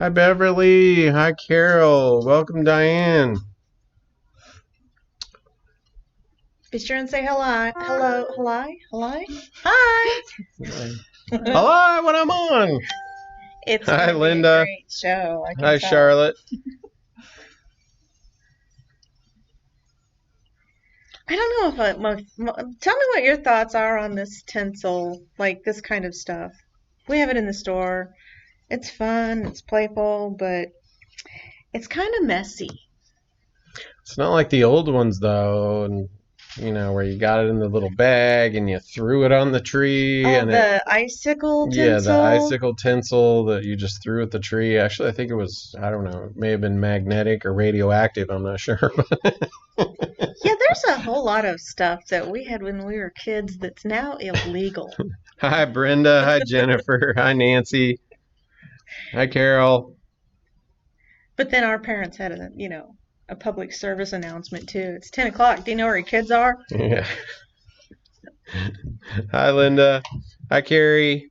Hi, Beverly. Hi, Carol. Welcome, Diane. Be sure and say hello. Hello. Hi. Hello, what I'm on. It's Hi, gonna Linda. be a great show. I can Hi, tell. Charlotte. I don't know if tell me what your thoughts are on this tinsel, like this kind of stuff. We have it in the store. It's fun, it's playful, but it's kind of messy. It's not like the old ones, though, and where you got it in the little bag and you threw it on the tree. Oh, and the icicle tinsel? Yeah, the icicle tinsel that you just threw at the tree. Actually, I think it was, I don't know, it may have been magnetic or radioactive. I'm not sure. Yeah, there's a whole lot of stuff that we had when we were kids that's now illegal. Hi, Brenda. Hi, Jennifer. Hi, Nancy. Hi, Carol. But then our parents had a public service announcement too. It's 10 o'clock. Do you know where your kids are? Yeah. Hi, Linda. Hi, Carrie.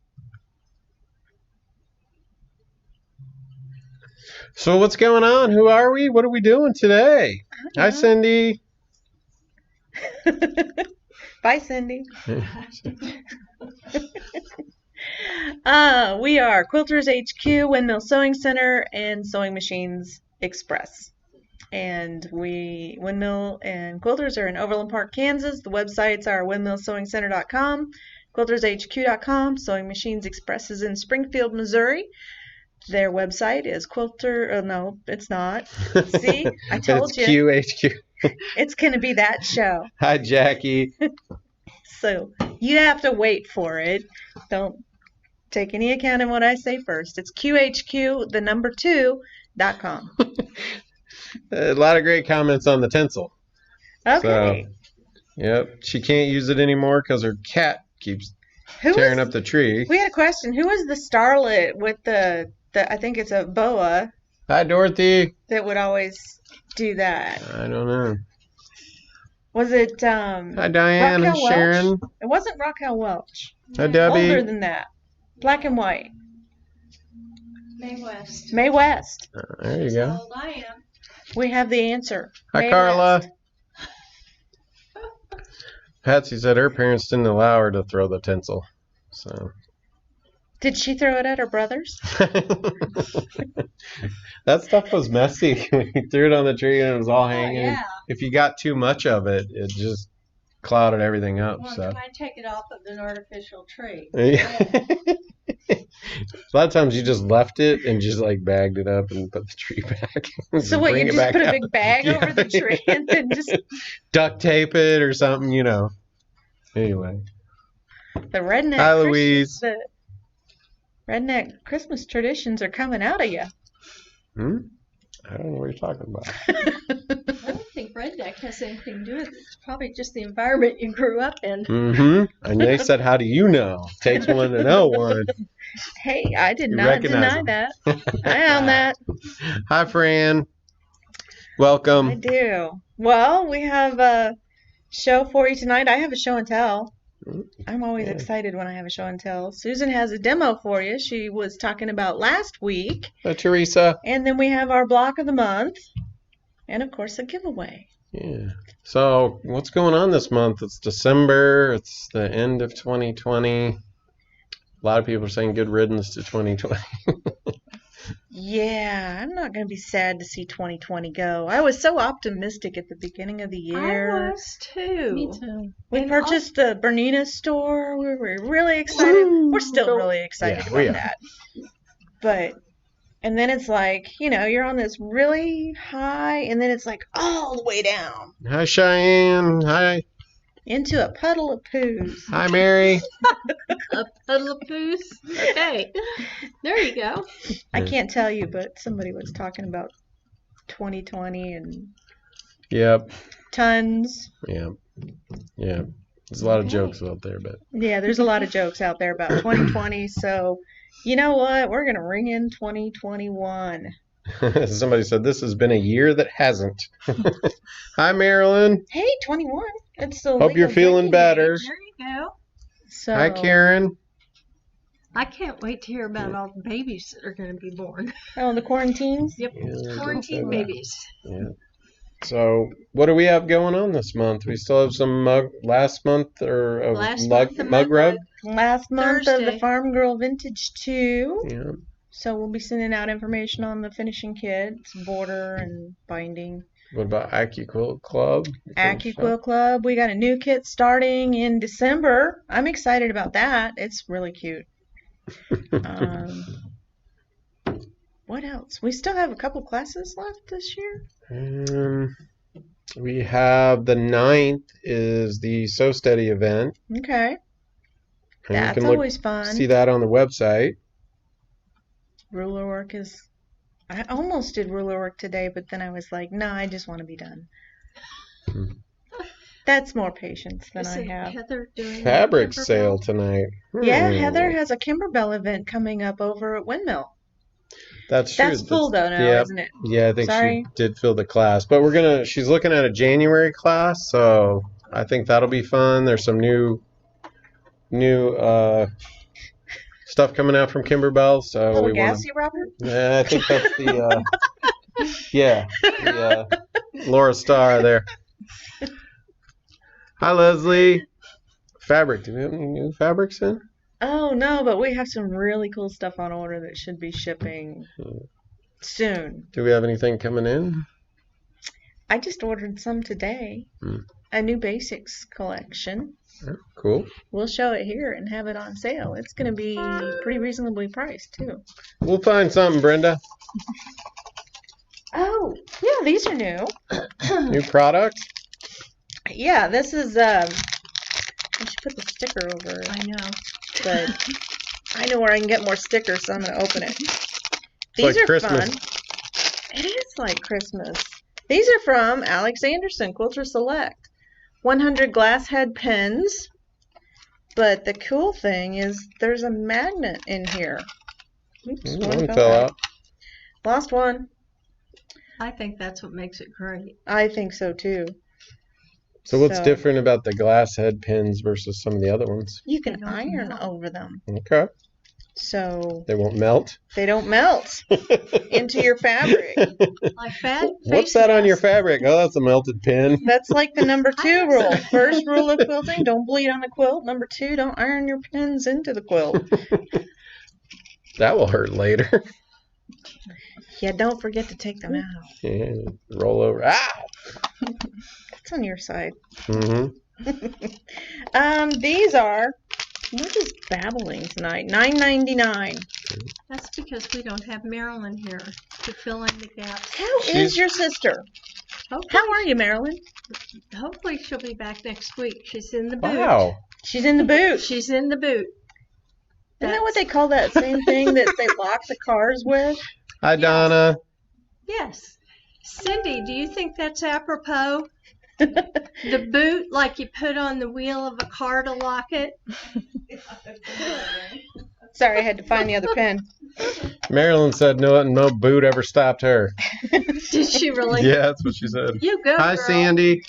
So what's going on? Who are we? What are we doing today? Hi, Cindy. Bye, Cindy. We are Quilters HQ, Windmill Sewing Center, and Sewing Machines Express. And Windmill and Quilters are in Overland Park, Kansas. The websites are windmillsewingcenter.com, quiltershq.com. Sewing Machines Express is in Springfield, Missouri. Their website is no, it's not. See, I told you. It's QHQ. It's going to be that show. Hi, Jackie. So you have to wait for it. Don't take any account of what I say first. It's QHQ, the number 2.com. A lot of great comments on the tinsel. Okay. So, yep. She can't use it anymore because her cat keeps tearing up the tree. We had a question. Who was the starlet with the I think it's a boa? Hi, Dorothy. That would always do that. I don't know. Was it Hi, Diane. Raquel Hi, Sharon. Welch? It wasn't Raquel Welch. Hi, Debbie. Older than that. Black and white. Mae West. Mae West. There you go. How old I am. We have the answer. Hi, Mae Carla. West. Patsy said her parents didn't allow her to throw the tinsel. So. Did she throw it at her brothers? That stuff was messy when you threw it on the tree and it was all hanging. Yeah. If you got too much of it, it just clouded everything up. Well, So. I take it off of an artificial tree. A lot of times you just left it and just like bagged it up and put the tree back. So what, you just put a big bag over the tree and then just duct tape it or something, Anyway. The redneck. Hi, Louise. The redneck Christmas traditions are coming out of you. I don't know what you're talking about. I don't think redneck has anything to do with it. It's probably just the environment you grew up in. And they said, how do you know? Takes one to know one. Hey, I did You not recognize deny them. that. I own that. Hi, Fran. Welcome. I do. Well, we have a show for you tonight. I have a show and tell. I'm always excited when I have a show and tell. Susan has a demo for you. She was talking about last week. Hi, Teresa. And then we have our block of the month. And, of course, a giveaway. Yeah. So what's going on this month? It's December. It's the end of 2020. A lot of people are saying good riddance to 2020. Yeah, I'm not going to be sad to see 2020 go. I was so optimistic at the beginning of the year. I was too. Me too. We purchased the Bernina store. We were really excited. We're still really excited about that. But, and then it's like, you're on this really high, and then it's like all the way down. Hi, Cheyenne. Hi. Into a puddle of poos. Hi, Mary. A puddle of poos? Okay. There you go. I can't tell you, but somebody was talking about 2020 and Yep. tons. Yeah. There's a lot of jokes out there, but Yeah, there's a lot of jokes out there about 2020. So, you know what? We're going to ring in 2021. somebody said this has been a year that hasn't. Hi, Marilyn. Hey, 21. It's the Hope you're legal feeling drinking better. age. There you go. So, Hi, Karen. I can't wait to hear about all the babies that are going to be born. Oh, the quarantines? Yep, Yeah, quarantine babies. Yeah. So, what do we have going on this month? We still have some last month or Last month, the mug rub. Last month of the Thursday. Farm Girl Vintage 2. Yeah. So we'll be sending out information on the finishing kits, border and binding. What about AccuQuilt Club? AccuQuilt Club. We got a new kit starting in December. I'm excited about that. It's really cute. What else? We still have a couple classes left this year. We have the 9th is the So Steady event. Okay. And That's you can always fun. see that on the website. Ruler work is... I almost did ruler work today, but then I was like, no, I just want to be done. That's more patience than I have. Heather doing Fabric Kimberbell? sale tonight. Yeah, Heather has a Kimberbell event coming up over at Windmill. That's true. That's full though now, yeah, isn't it? Yeah, I think Sorry. she did fill the class. But she's looking at a January class, so I think that'll be fun. There's some new stuff coming out from Kimberbell, so Little we want gassy, Robert? Yeah, I think that's the Laura Starr there. Hi, Leslie. Fabric. Do we have any new fabrics in? Oh no, but we have some really cool stuff on order that should be shipping soon. Do we have anything coming in? I just ordered some today. A new basics collection. Oh, cool. We'll show it here and have it on sale. It's going to be pretty reasonably priced too. We'll find something, Brenda. Oh, yeah, these are new. New products? Yeah, this is I should put the sticker over it. I know. But I know where I can get more stickers, so I'm going to open it. These like are Christmas. fun. It is like Christmas. These are from Alex Anderson, Quilter Select. 100 glass head pens. But the cool thing is there's a magnet in here. Oops, One fell out. Lost one. I think that's what makes it great. I think so too. So what's different about the glass head pins versus some of the other ones? You can They don't iron melt. over them. Okay. So They won't melt? they don't melt into your fabric. Like that. What's that on your fabric? Oh, that's a melted pin. That's like the number 2 rule. First rule of quilting, don't bleed on the quilt. Number 2, don't iron your pins into the quilt. That will hurt later. Yeah, don't forget to take them out. Yeah, roll over. Ow! That's on your side. Mm-hmm. These are, we're just babbling tonight. $9.99. That's because we don't have Marilyn here to fill in the gaps. How is your sister? How are you, Marilyn? Hopefully she'll be back next week. She's in the boot. Wow. She's in the boot. She's in the boot. Isn't that what they call that same thing that they lock the cars with? Hi, Donna. Yes. Cindy, do you think that's apropos? The boot, like you put on the wheel of a car to lock it? Sorry, I had to find the other pen. Marilyn said no boot ever stopped her. Did she really? Yeah, that's what she said. You go, Hi, girl. Sandy.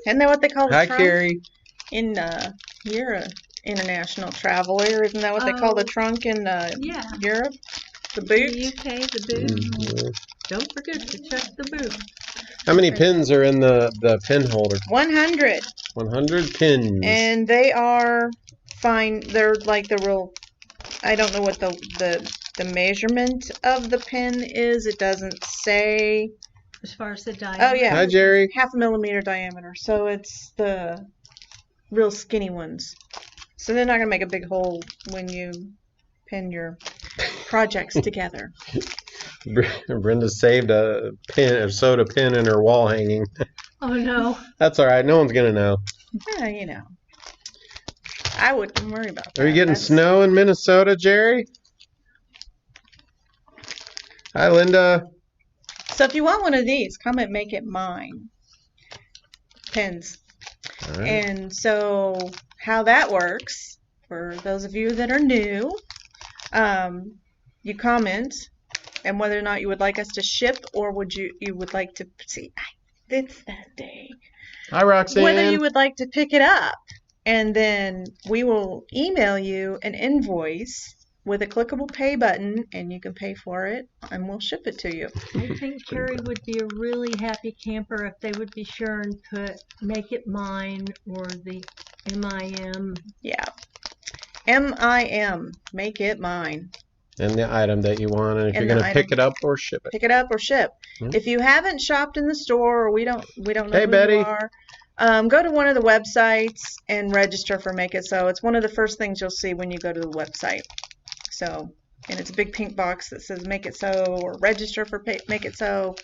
Isn't that what they call the Hi, trunk? Carrie. You're a international traveler. Isn't that what they call the trunk in Yeah. Europe? The The boot? UK, the boot. Mhm. Don't forget to check the boot. How many pins are in the pin holder? 100. 100 pins. And they are fine. They're like the real, I don't know what the measurement of the pin is. It doesn't say. As far as the diameter. Oh, yeah. Hi, Jerry. 0.5 millimeter diameter. So it's the real skinny ones. So they're not going to make a big hole when you pin your projects together. Brenda saved a soda pin in her wall hanging. Oh, no. That's all right. No one's gonna know. Yeah, you know. I wouldn't worry about that. Are you getting snow in Minnesota, Jerry? Hi, Linda. So if you want one of these, come and make it mine. Pins. All right. And so how that works, for those of you that are new, you comment and whether or not you would like us to ship or you would like to see. It's that day. Hi, Roxanne. Whether you would like to pick it up and then we will email you an invoice with a clickable pay button, and you can pay for it, and we'll ship it to you. I think Carrie would be a really happy camper if they would be sure and put Make It Mine or the MIM. Yeah. MIM. Make it mine. And the item that you want, and if And you're the going to pick item. it up or ship it. Pick it up or ship. If you haven't shopped in the store, or we don't know Hey, who Betty. you are, go to one of the websites and register for Make It So. It's one of the first things you'll see when you go to the website. So, and it's a big pink box that says Make It So or register for Make It So,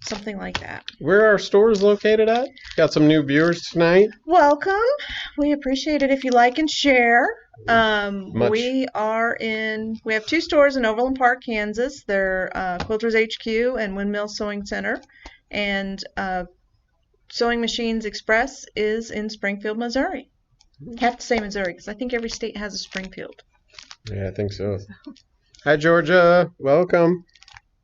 something like that. Where are our stores located at? Got some new viewers tonight. Welcome. We appreciate it if you like and share. Much. We have 2 stores in Overland Park, Kansas. They're Quilters HQ and Windmill Sewing Center. And Sewing Machines Express is in Springfield, Missouri. Have to say Missouri because I think every state has a Springfield. Yeah, I think so. Hi, Georgia. Welcome.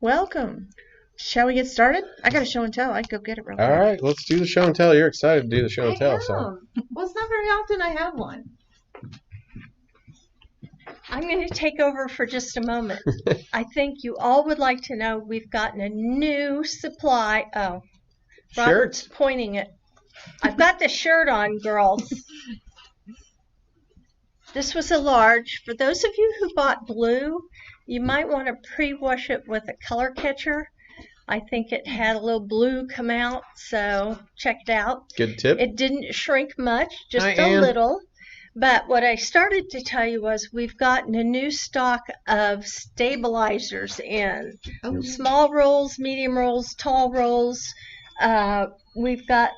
Welcome. Shall we get started? I got a show and tell. I can go get it real quick. All right, let's do the show and tell. You're excited to do the show and tell. So. Well, it's not very often I have one. I'm going to take over for just a moment. I think you all would like to know we've gotten a new supply. Oh, Robert's Shirts. pointing it. I've got the shirt on, girls. This was a large. For those of you who bought blue, you might want to pre-wash it with a color catcher. I think it had a little blue come out, so check it out. Good tip. It didn't shrink much, just Hi, a Ann. little. But what I started to tell you was we've gotten a new stock of stabilizers in. Oh. Small rolls, medium rolls, tall rolls. We've got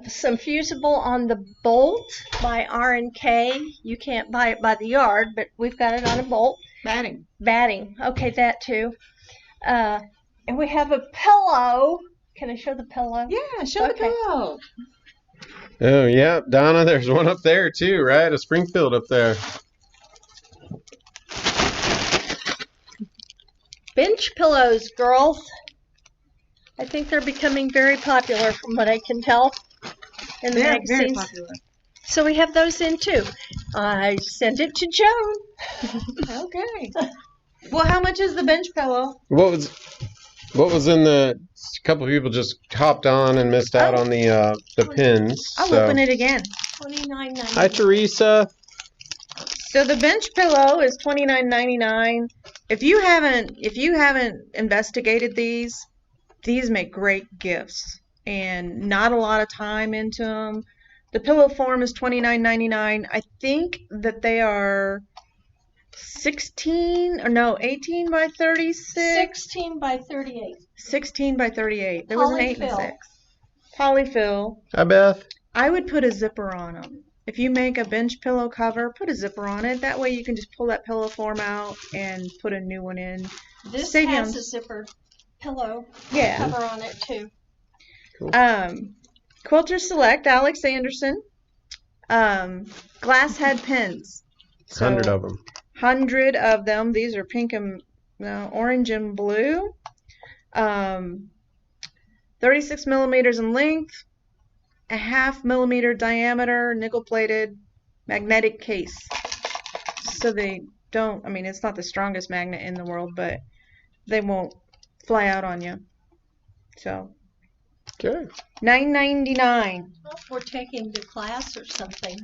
some fusible on the bolt by R&K. You can't buy it by the yard, but we've got it on a bolt. Batting. Okay, that too. And we have a pillow. Can I show the pillow? Yeah, show the Okay. pillow. Oh, yeah. Donna, there's one up there, too, right? A Springfield up there. Bench pillows, girls. I think they're becoming very popular from what I can tell in the Very magazines. popular. So we have those in too. I sent it to Joan. Okay. Well, how much is the bench pillow? What was in the... A couple of people just hopped on and missed out on the pins. I'll so. open it again. $29.99. Hi, Teresa. So the bench pillow is $29.99. If you haven't investigated these make great gifts and not a lot of time into them. The pillow form is $29.99. I think that they are 18 by 36. 16 by 38. 16 by 38. There was an 8 and a Polyfill. 6. Polyfill. Hi, Beth. I would put a zipper on them. If you make a bench pillow cover, put a zipper on it. That way you can just pull that pillow form out and put a new one in. This Save you has on- a zipper pillow Yeah. cover on it too. Quilters Select, Alex Anderson. Glass head pins. 100 of them. 100 of them. These are pink and orange and blue. 36 millimeters in length, a 0.5 millimeter diameter, nickel plated, magnetic case. So they don't, it's not the strongest magnet in the world, but they won't fly out on you. So Okay. $9.99. Well, if we're taking the class or something,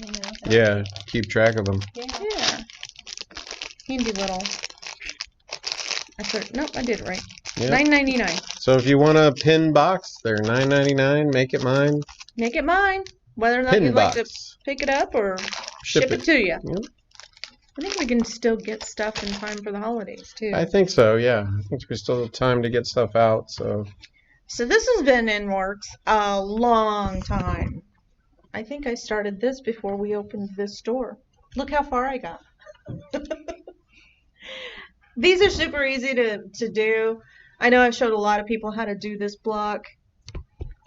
Yeah, keep track of them. Yeah. Handy little. Nope, I did it right. Yeah. $9.99. So if you want a pin box, they're $9.99. Make it mine. Make it mine. Whether or not Pin you'd box. like to pick it up or ship it to you. Yep. I think we can still get stuff in time for the holidays too. I think so, yeah. I think we still have time to get stuff out, so. So this has been in works a long time. I think I started this before we opened this store. Look how far I got. These are super easy to do. I know I've showed a lot of people how to do this block.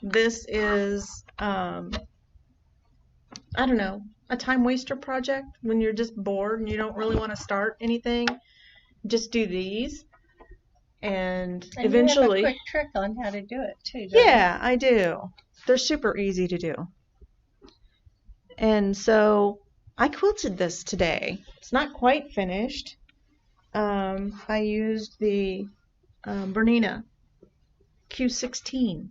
This is, I don't know, a time waster project when you're just bored and you don't really want to start anything. Just do these. And eventually, you have a quick trick on how to do it too. Don't yeah, I do. They're super easy to do. And so I quilted this today. It's not quite finished. I used the Bernina Q16.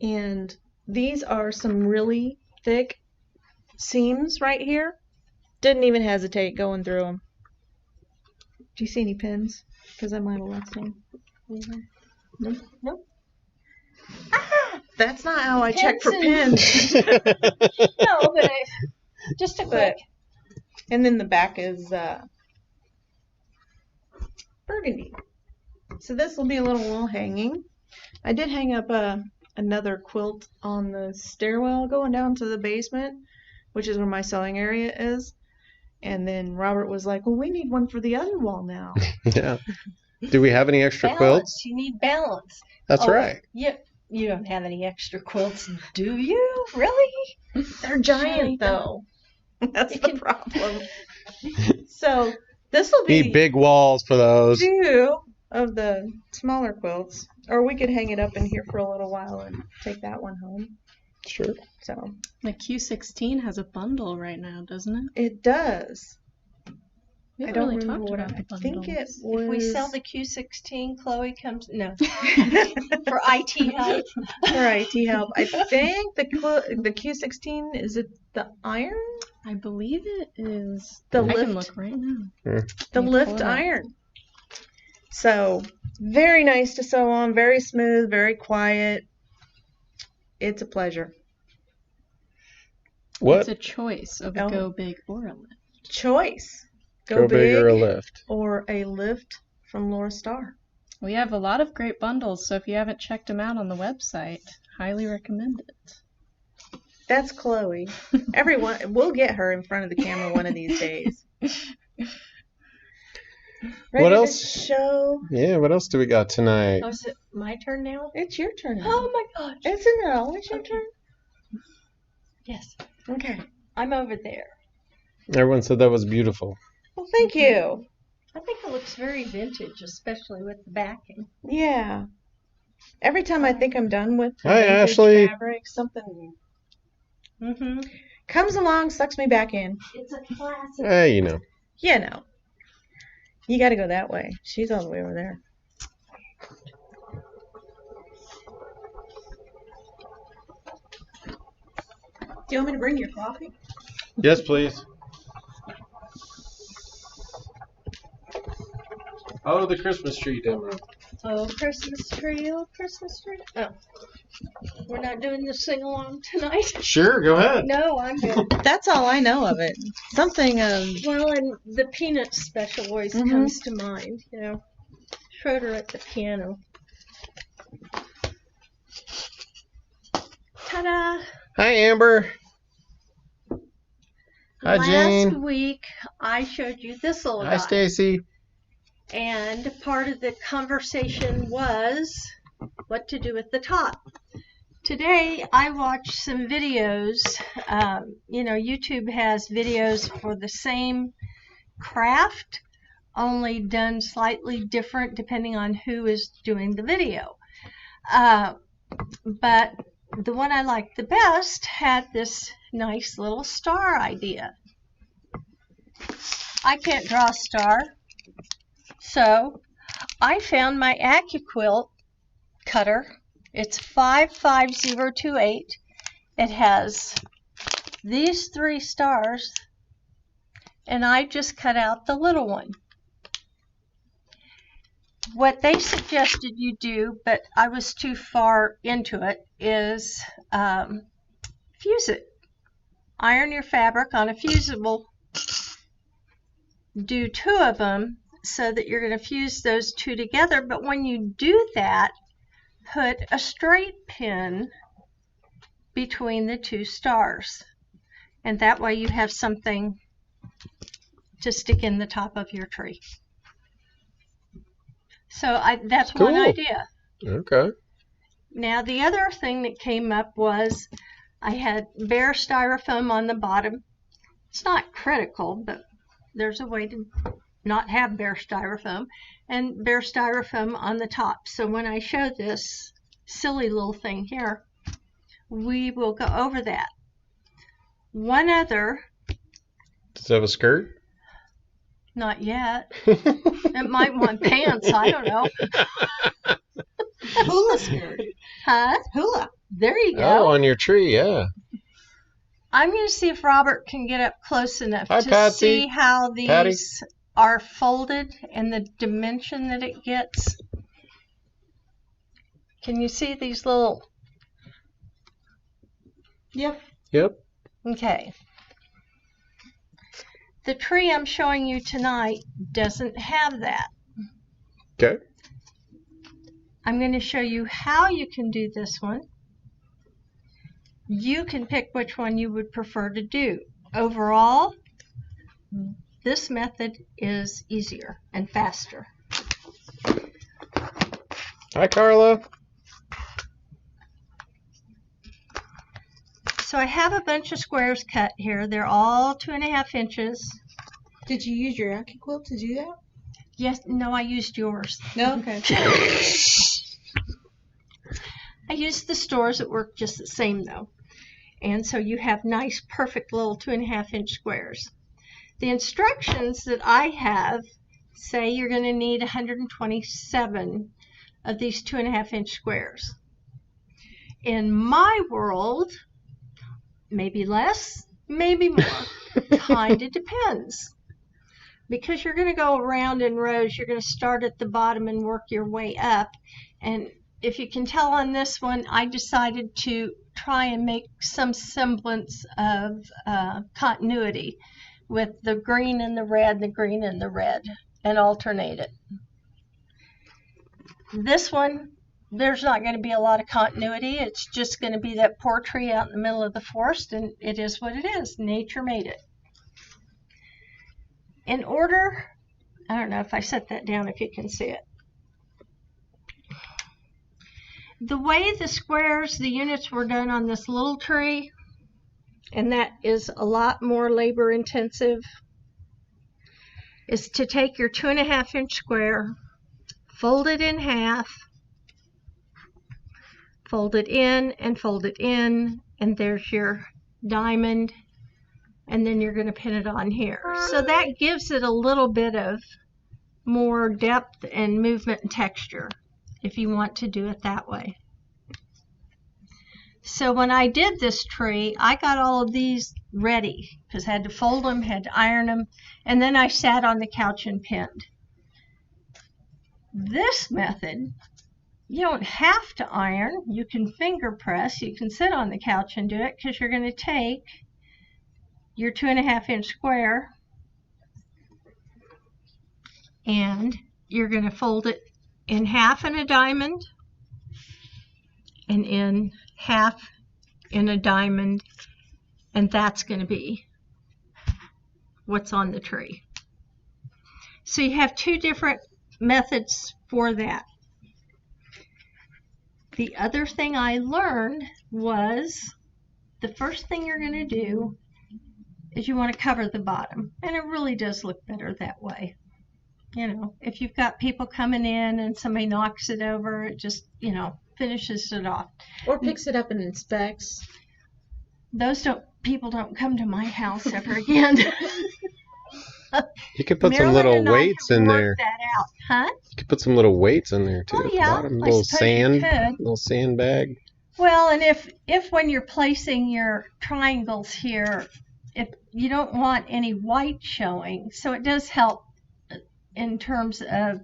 And these are some really thick seams right here. Didn't even hesitate going through them. Do you see any pins? Because I might have left some. Nope. Nope. Ah! That's not how I check for pins. No, but just a quick. And then the back is burgundy. So this will be a little wall hanging. I did hang up another quilt on the stairwell going down to the basement, which is where my sewing area is. And then Robert was like, well, we need one for the other wall now. Yeah. Do we have any extra Balance. quilts? You need balance. That's right. You don't have any extra quilts, do you? Really? They're giant, though. That's the problem. So this will be Need big walls for those. 2 of the smaller quilts. Or we could hang it up in here for a little while and take that one home. Sure. So The Q16 has a bundle right now, doesn't it? it does. We I haven't don't really remember talked what about I think it bundles. was. If we sell the Q16, Chloe comes. No. For IT help. For IT help. I think the Q16, is it the iron? I believe it is. The I lift. can look right now. The Let me lift pull it up. iron. So very nice to sew on, very smooth, very quiet. It's a pleasure. What? It's a choice of a Oh. go big or a lift. Choice. Go big or a lift? Or a lift from Laura Starr. We have a lot of great bundles, so if you haven't checked them out on the website, highly recommend it. That's Chloe. Everyone, we'll get her in front of the camera one of these days. Ready What to else? show? Yeah, what else do we got tonight? Oh, is it my turn now? It's your turn now. Oh my gosh. Isn't it always your Okay. turn? Yes. Okay. I'm over there. Everyone said that was beautiful. Well, thank you. I think it looks very vintage, especially with the backing. Yeah. Every time I think I'm done with the Hi, vintage Ashley. fabric, something Mm-hmm. comes along, sucks me back in. It's a classic. Hey, you know. You know. You got to go that way. She's all the way over there. Do you want me to bring your coffee? Yes, please. Oh, the Christmas tree demo. Oh, Christmas tree, oh, Christmas tree. Oh. We're not doing the sing-along tonight? Sure, go ahead. No, I'm good. That's all I know of it. Something Well, and the Peanuts special always Mhm. comes to mind, you know. Schroeder at the piano. Ta-da! Hi, Amber. Hi, Last Jane. week, I showed you this little Hi, guy. Stacy. And part of the conversation was what to do with the top. Today, I watched some videos. YouTube has videos for the same craft, only done slightly different depending on who is doing the video. But the one I liked the best had this nice little star idea. I can't draw a star, so I found my AccuQuilt cutter. It's 55028. It has these 3 stars, and I just cut out the little one. What they suggested you do, but I was too far into it, is fuse it. Iron your fabric on a fusible. Do 2 of them so that you're going to fuse those 2 together, but when you do that, put a straight pin between the 2 stars, and that way you have something to stick in the top of your tree. So that's Cool. one idea. Okay. Now the other thing that came up was I had bare styrofoam on the bottom. It's not critical, but there's a way to not have bare styrofoam, and bare styrofoam on the top. So when I show this silly little thing here, we will go over that. one other. Does it have a skirt? Not yet. It might want pants. I don't know. Hula skirt. Huh? Hula. There you go. Oh, on your tree, yeah. I'm going to see if Robert can get up close enough Hi, to Patsy. see how these Patty. are folded and the dimension that it gets. Can you see these little... Yep. Yep. Okay. The tree I'm showing you tonight doesn't have that. Okay. I'm going to show you how you can do this one. You can pick which one you would prefer to do. Overall, this method is easier and faster. Hi, Carla. So I have a bunch of squares cut here. They're all 2.5 inches. Did you use your Yankee quilt to do that? Yes, no, I used yours. No? Okay. I used the stores that work just the same though. And so you have nice, perfect little 2.5-inch squares. The instructions that I have say you're going to need 127 of these 2.5-inch squares. In my world, maybe less, maybe more. Kind of depends. Because you're going to go around in rows, you're going to start at the bottom and work your way up. And if you can tell on this one, I decided to try and make some semblance of continuity with the green and the red, the green and the red, and alternate it. This one, there's not going to be a lot of continuity. It's just going to be that poor tree out in the middle of the forest, and it is what it is. Nature made it. In order, I don't know if I set that down if you can see it. The way the squares, the units were done on this little tree, and that is a lot more labor intensive, is to take your 2.5-inch square, fold it in half, fold it in and fold it in, and there's your diamond, and then you're going to pin it on here. So that gives it a little bit of more depth and movement and texture if you want to do it that way. So when I did this tree, I got all of these ready because I had to fold them, had to iron them, and then I sat on the couch and pinned. This method, you don't have to iron. You can finger press. You can sit on the couch and do it because you're going to take your 2.5-inch square and you're going to fold it in half in a diamond and in half in a diamond, and that's going to be what's on the tree. So you have two different methods for that. The other thing I learned was the first thing you're going to do is you want to cover the bottom, and it really does look better that way. You know, if you've got people coming in and somebody knocks it over, it just, you know, finishes it off. Or picks it up and inspects. Those people don't come to my house ever again. You could put Marilyn some little and I weights have in worked there. that out. Huh? You could put some little weights in there too. Oh, at the yeah, bottom. I Little suppose you sand, could. little sandbag. Well, and if when you're placing your triangles here, if you don't want any white showing, so it does help in terms of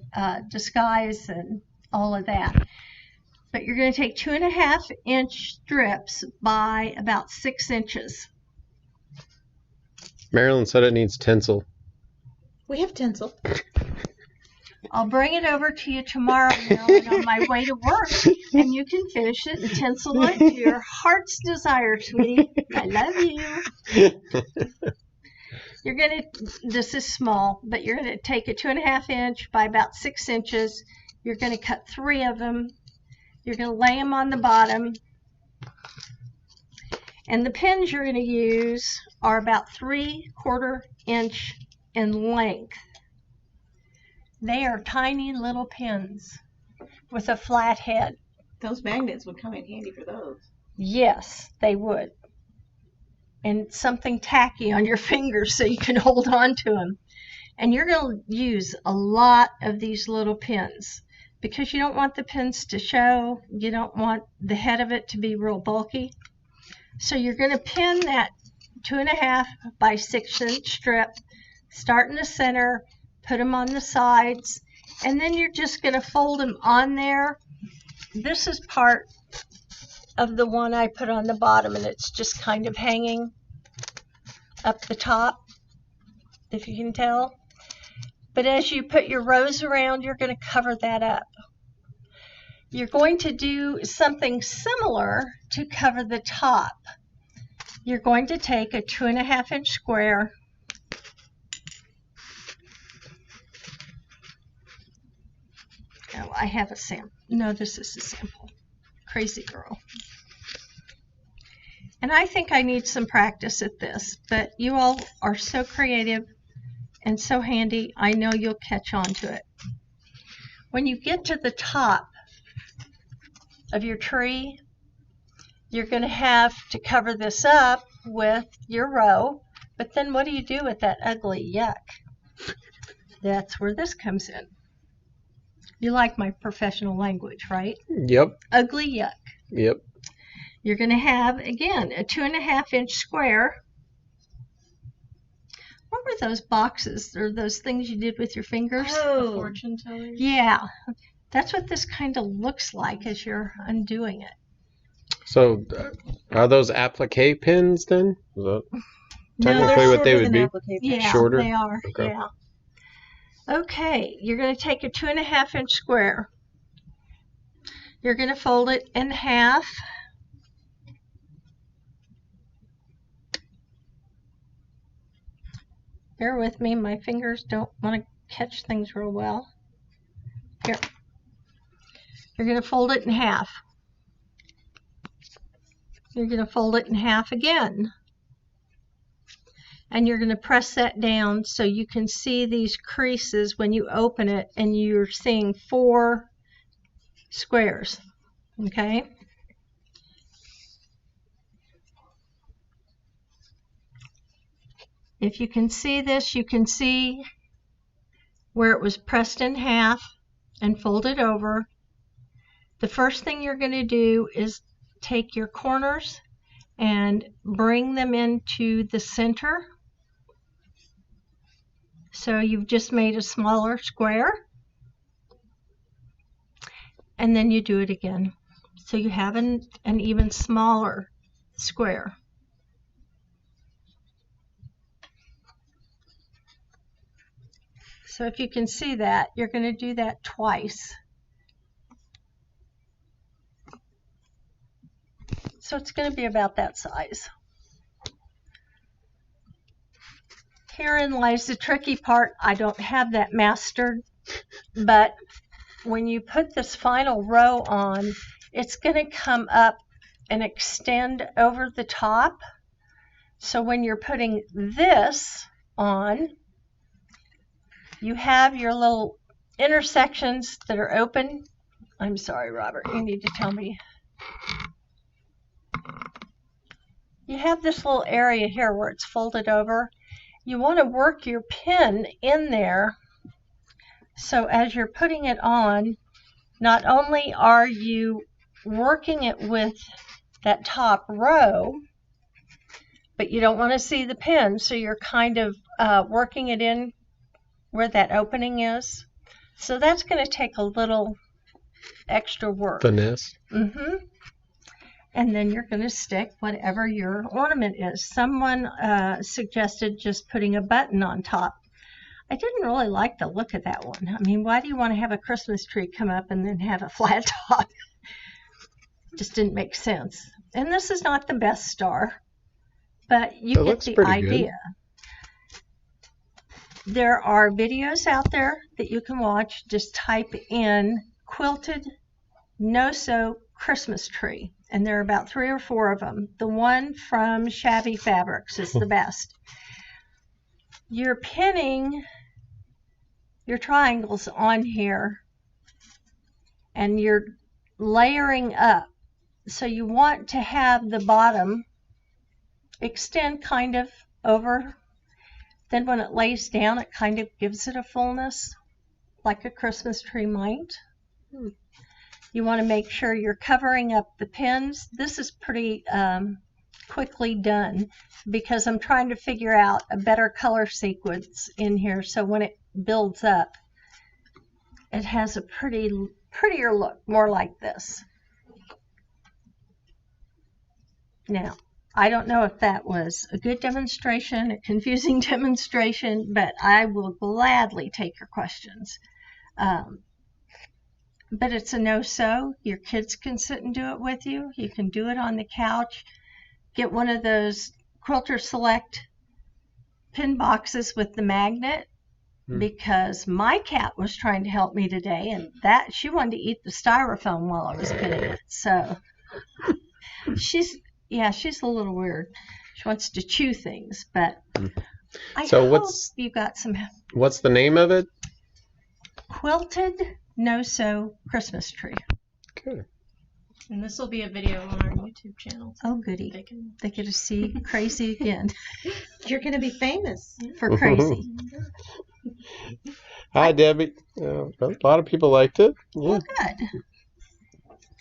disguise and all of that. But you're going to take 2.5-inch strips by about 6 inches. Marilyn said it needs tinsel. We have tinsel. I'll bring it over to you tomorrow, Marilyn, on my way to work, and you can finish it and tinsel it to your heart's desire, sweetie. I love you. You're going to, this is small, but you're going to take a 2.5-inch by about 6 inches. You're going to cut 3 of them. You're going to lay them on the bottom. And the pins you're going to use are about 3/4 inch in length. They are tiny little pins with a flat head. Those magnets would come in handy for those. Yes, they would. and something tacky on your fingers so you can hold on to them. And you're going to use a lot of these little pins because you don't want the pins to show. You don't want the head of it to be real bulky. So you're going to pin that 2.5 by 6 inch strip, start in the center, put them on the sides, and then you're just going to fold them on there. This is part of the one I put on the bottom, and it's just kind of hanging up the top, if you can tell. But as you put your rows around, you're going to cover that up. You're going to do something similar to cover the top. You're going to take a 2.5 inch square, oh, I have a sample. No, this is a sample. Crazy girl. And I think I need some practice at this, but you all are so creative and so handy, I know you'll catch on to it. When you get to the top of your tree, you're going to have to cover this up with your row, but then what do you do with that ugly yuck? That's where this comes in. You like my professional language, right? Yep. Ugly yuck. Yep. You're going to have, again, a 2.5 inch square. What were those boxes or those things you did with your fingers? The fortune teller. Yeah, that's what this kind of looks like as you're undoing it. So, are those applique pins then? Is that technically what they would be? Yeah, Shorter? they are. Okay. Yeah. Okay, you're going to take a 2.5 inch square. You're going to fold it in half. Bear with me, my fingers don't want to catch things real well. Here. You're going to fold it in half. You're going to fold it in half again. And you're going to press that down so you can see these creases when you open it, and you're seeing 4 squares. Okay? If you can see this, you can see where it was pressed in half and folded over. The first thing you're going to do is take your corners and bring them into the center. So you've just made a smaller square. And then you do it again. So you have an even smaller square. So if you can see that, you're going to do that twice. So it's going to be about that size. Herein lies the tricky part. I don't have that mastered, but when you put this final row on, it's going to come up and extend over the top. So when you're putting this on, you have your little intersections that are open. I'm sorry, Robert, you need to tell me. You have this little area here where it's folded over. You want to work your pin in there. So as you're putting it on, not only are you working it with that top row, but you don't want to see the pin, so you're kind of working it in where that opening is. So that's going to take a little extra work. Finesse. And then you're going to stick whatever your ornament is. Someone suggested just putting a button on top. I didn't really like the look of that one. I mean, why do you want to have a Christmas tree come up and then have a flat top? Just didn't make sense. And this is not the best star, but you get the idea. Good. There are videos out there that you can watch. Just type in quilted no-sew Christmas tree, and there are about 3 or 4 of them. The one from Shabby Fabrics is the best. You're pinning your triangles on here, and you're layering up. So you want to have the bottom extend kind of over. Then when it lays down, it kind of gives it a fullness, like a Christmas tree might. You want to make sure you're covering up the pins. This is pretty quickly done because I'm trying to figure out a better color sequence in here so when it builds up, it has a prettier look, more like this. Now, I don't know if that was a good demonstration, a confusing demonstration, but I will gladly take your questions. But it's a no-sew. Your kids can sit and do it with you. You can do it on the couch. Get one of those Quilter Select pin boxes with the magnet because my cat was trying to help me today, and she wanted to eat the styrofoam while I was pinning it. So she's a little weird. She wants to chew things, but I hope you got some. What's the name of it? Quilted No-Sew Christmas Tree. Good. And this will be a video on our YouTube channel. Oh, goody. They get to see crazy again. You're going to be famous for crazy. Hi, Debbie. A lot of people liked it. Yeah. Well, good.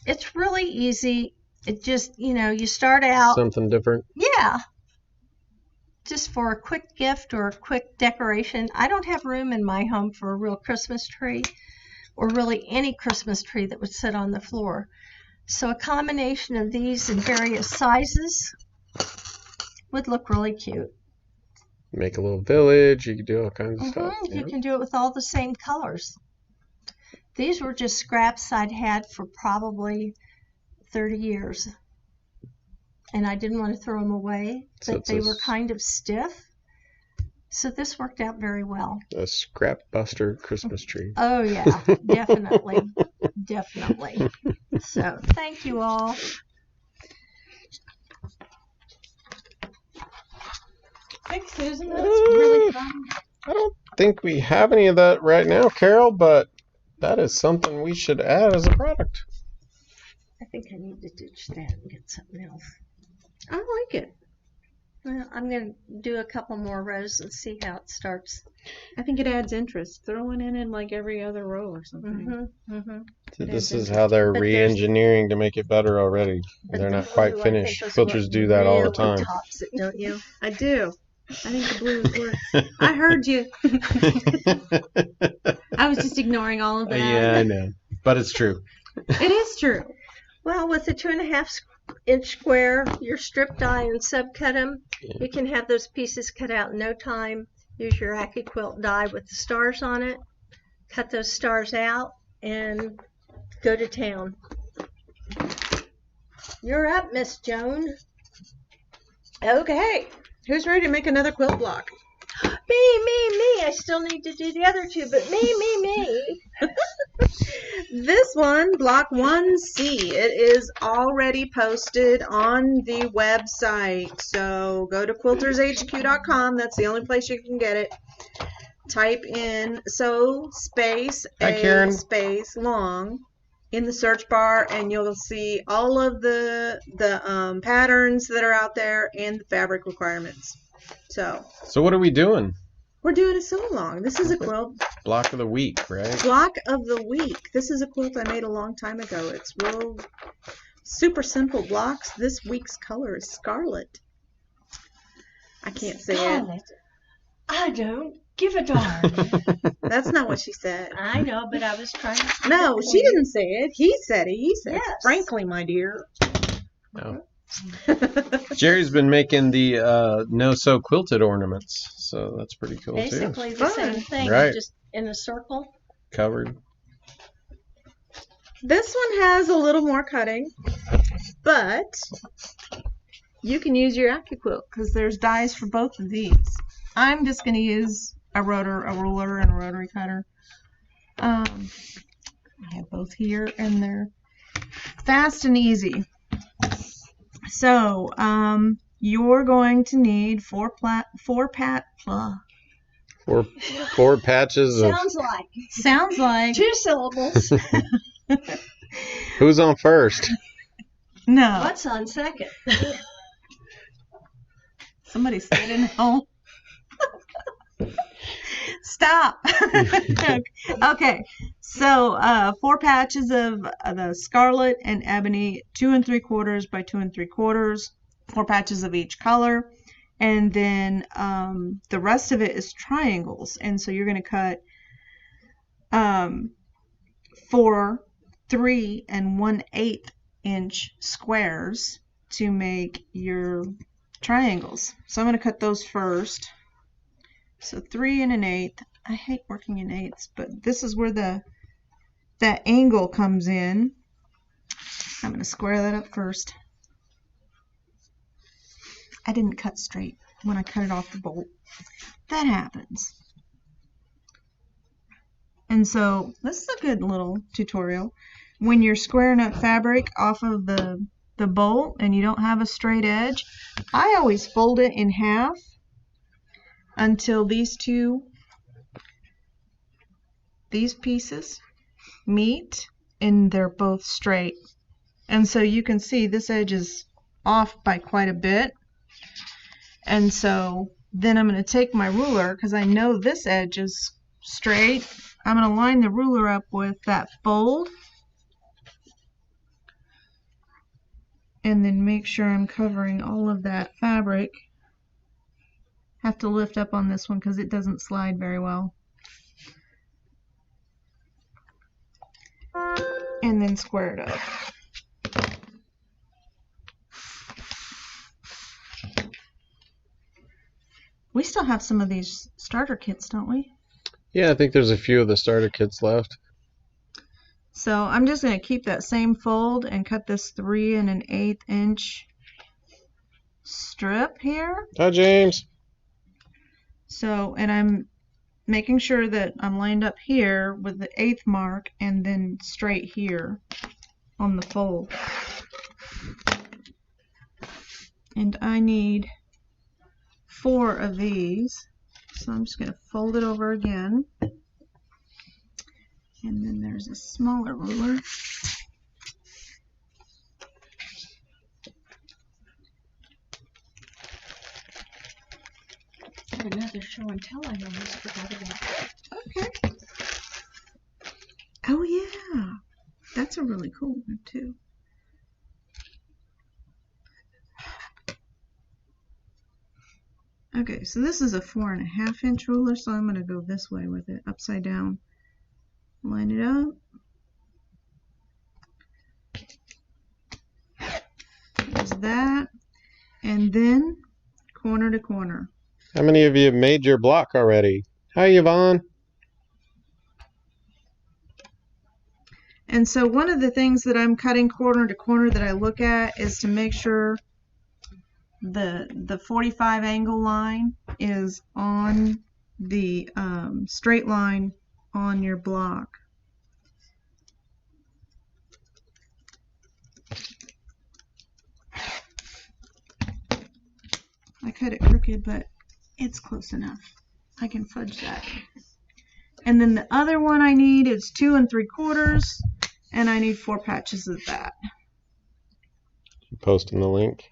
It's really easy. It just, you start out. Something different. Yeah. Just for a quick gift or a quick decoration. I don't have room in my home for a real Christmas tree or really any Christmas tree that would sit on the floor. So a combination of these in various sizes would look really cute. Make a little village. You can do all kinds of stuff. You can do it with all the same colors. These were just scraps I'd had for probably 30 years. And I didn't want to throw them away, but they were kind of stiff. So this worked out very well. A scrap buster Christmas tree. Oh, yeah, definitely. Definitely. So thank you all. Thanks, Susan. That's really fun. I don't think we have any of that right now, Carol, but that is something we should add as a product. I think I need to ditch that and get something else. I like it. Well, I'm going to do a couple more rows and see how it starts. I think it adds interest. Throw it in like every other row or something. So this is how they're re-engineering to make it better already. They're not quite finished. Quilters do that all the time. Tops it, don't you? I do. I think the blue works. I heard you. I was just ignoring all of that. Yeah, I know. But it's true. It is true. Well, with the 2.5-inch square, your strip die and subcut them. Yeah. You can have those pieces cut out in no time. Use your AccuQuilt die with the stars on it. Cut those stars out and go to town. You're up, Miss Joan. Okay. Who's ready to make another quilt block? Me. I still need to do the other two, but me. This one, block 1C, it is already posted on the website. So go to quiltershq.com. That's the only place you can get it. Type in sew space a space long in the search bar, and you'll see all of the patterns that are out there and the fabric requirements. So what are we doing? We're doing a sew along. This is a quilt. Block of the week, right? Block of the week. This is a quilt I made a long time ago. It's real super simple blocks. This week's color is scarlet. I can't say it. I don't give a darn. That's not what she said. I know, but I was trying to. No, she didn't say it. He said it. He said, yes. Frankly, my dear. No. Jerry's been making the no-sew quilted ornaments, so that's pretty cool too. Basically the same thing, right. Just in a circle. Covered. This one has a little more cutting, but you can use your AccuQuilt because there's dies for both of these. I'm just going to use a ruler, and a rotary cutter. I have both here, and they're fast and easy. So, you're going to need four patches of... Sounds like 2 syllables. Who's on first? No. What's on second? Somebody sitting home. Stop. Okay, so 4 patches of the scarlet and ebony, 2 3/4 by 2 3/4, 4 patches of each color, and then the rest of it is triangles. And so you're going to cut 4 3 1/8 inch squares to make your triangles. So I'm going to cut those first. So 3 1/8. I hate working in eighths, but this is where that angle comes in. I'm going to square that up first. I didn't cut straight when I cut it off the bolt. That happens. And so this is a good little tutorial. When you're squaring up fabric off of the bolt and you don't have a straight edge, I always fold it in half until these pieces meet and they're both straight. And so you can see this edge is off by quite a bit. And so then I'm going to take my ruler, because I know this edge is straight. I'm going to line the ruler up with that fold and then make sure I'm covering all of that fabric. Have to lift up on this one because it doesn't slide very well. And then square it up. We still have some of these starter kits, don't we? Yeah, I think there's a few of the starter kits left. So I'm just going to keep that same fold and cut this 3 1/8 inch strip here. Hi, James. So, and I'm making sure that I'm lined up here with the 1/8 mark and then straight here on the fold. And I need 4 of these. So I'm just going to fold it over again. And then there's a smaller ruler. I have another show and tell I almost forgot about. Okay. Oh yeah, that's a really cool one too. Okay, so this is a 4 1/2 inch ruler, so I'm going to go this way with it, upside down. Line it up. There's that. And then corner to corner. How many of you have made your block already? Hi, Yvonne. And so one of the things that I'm cutting corner to corner that I look at is to make sure the 45 angle line is on the straight line on your block. I cut it crooked, but it's close enough. I can fudge that. And then the other one I need is 2 3/4, and I need 4 patches of that. You posting the link?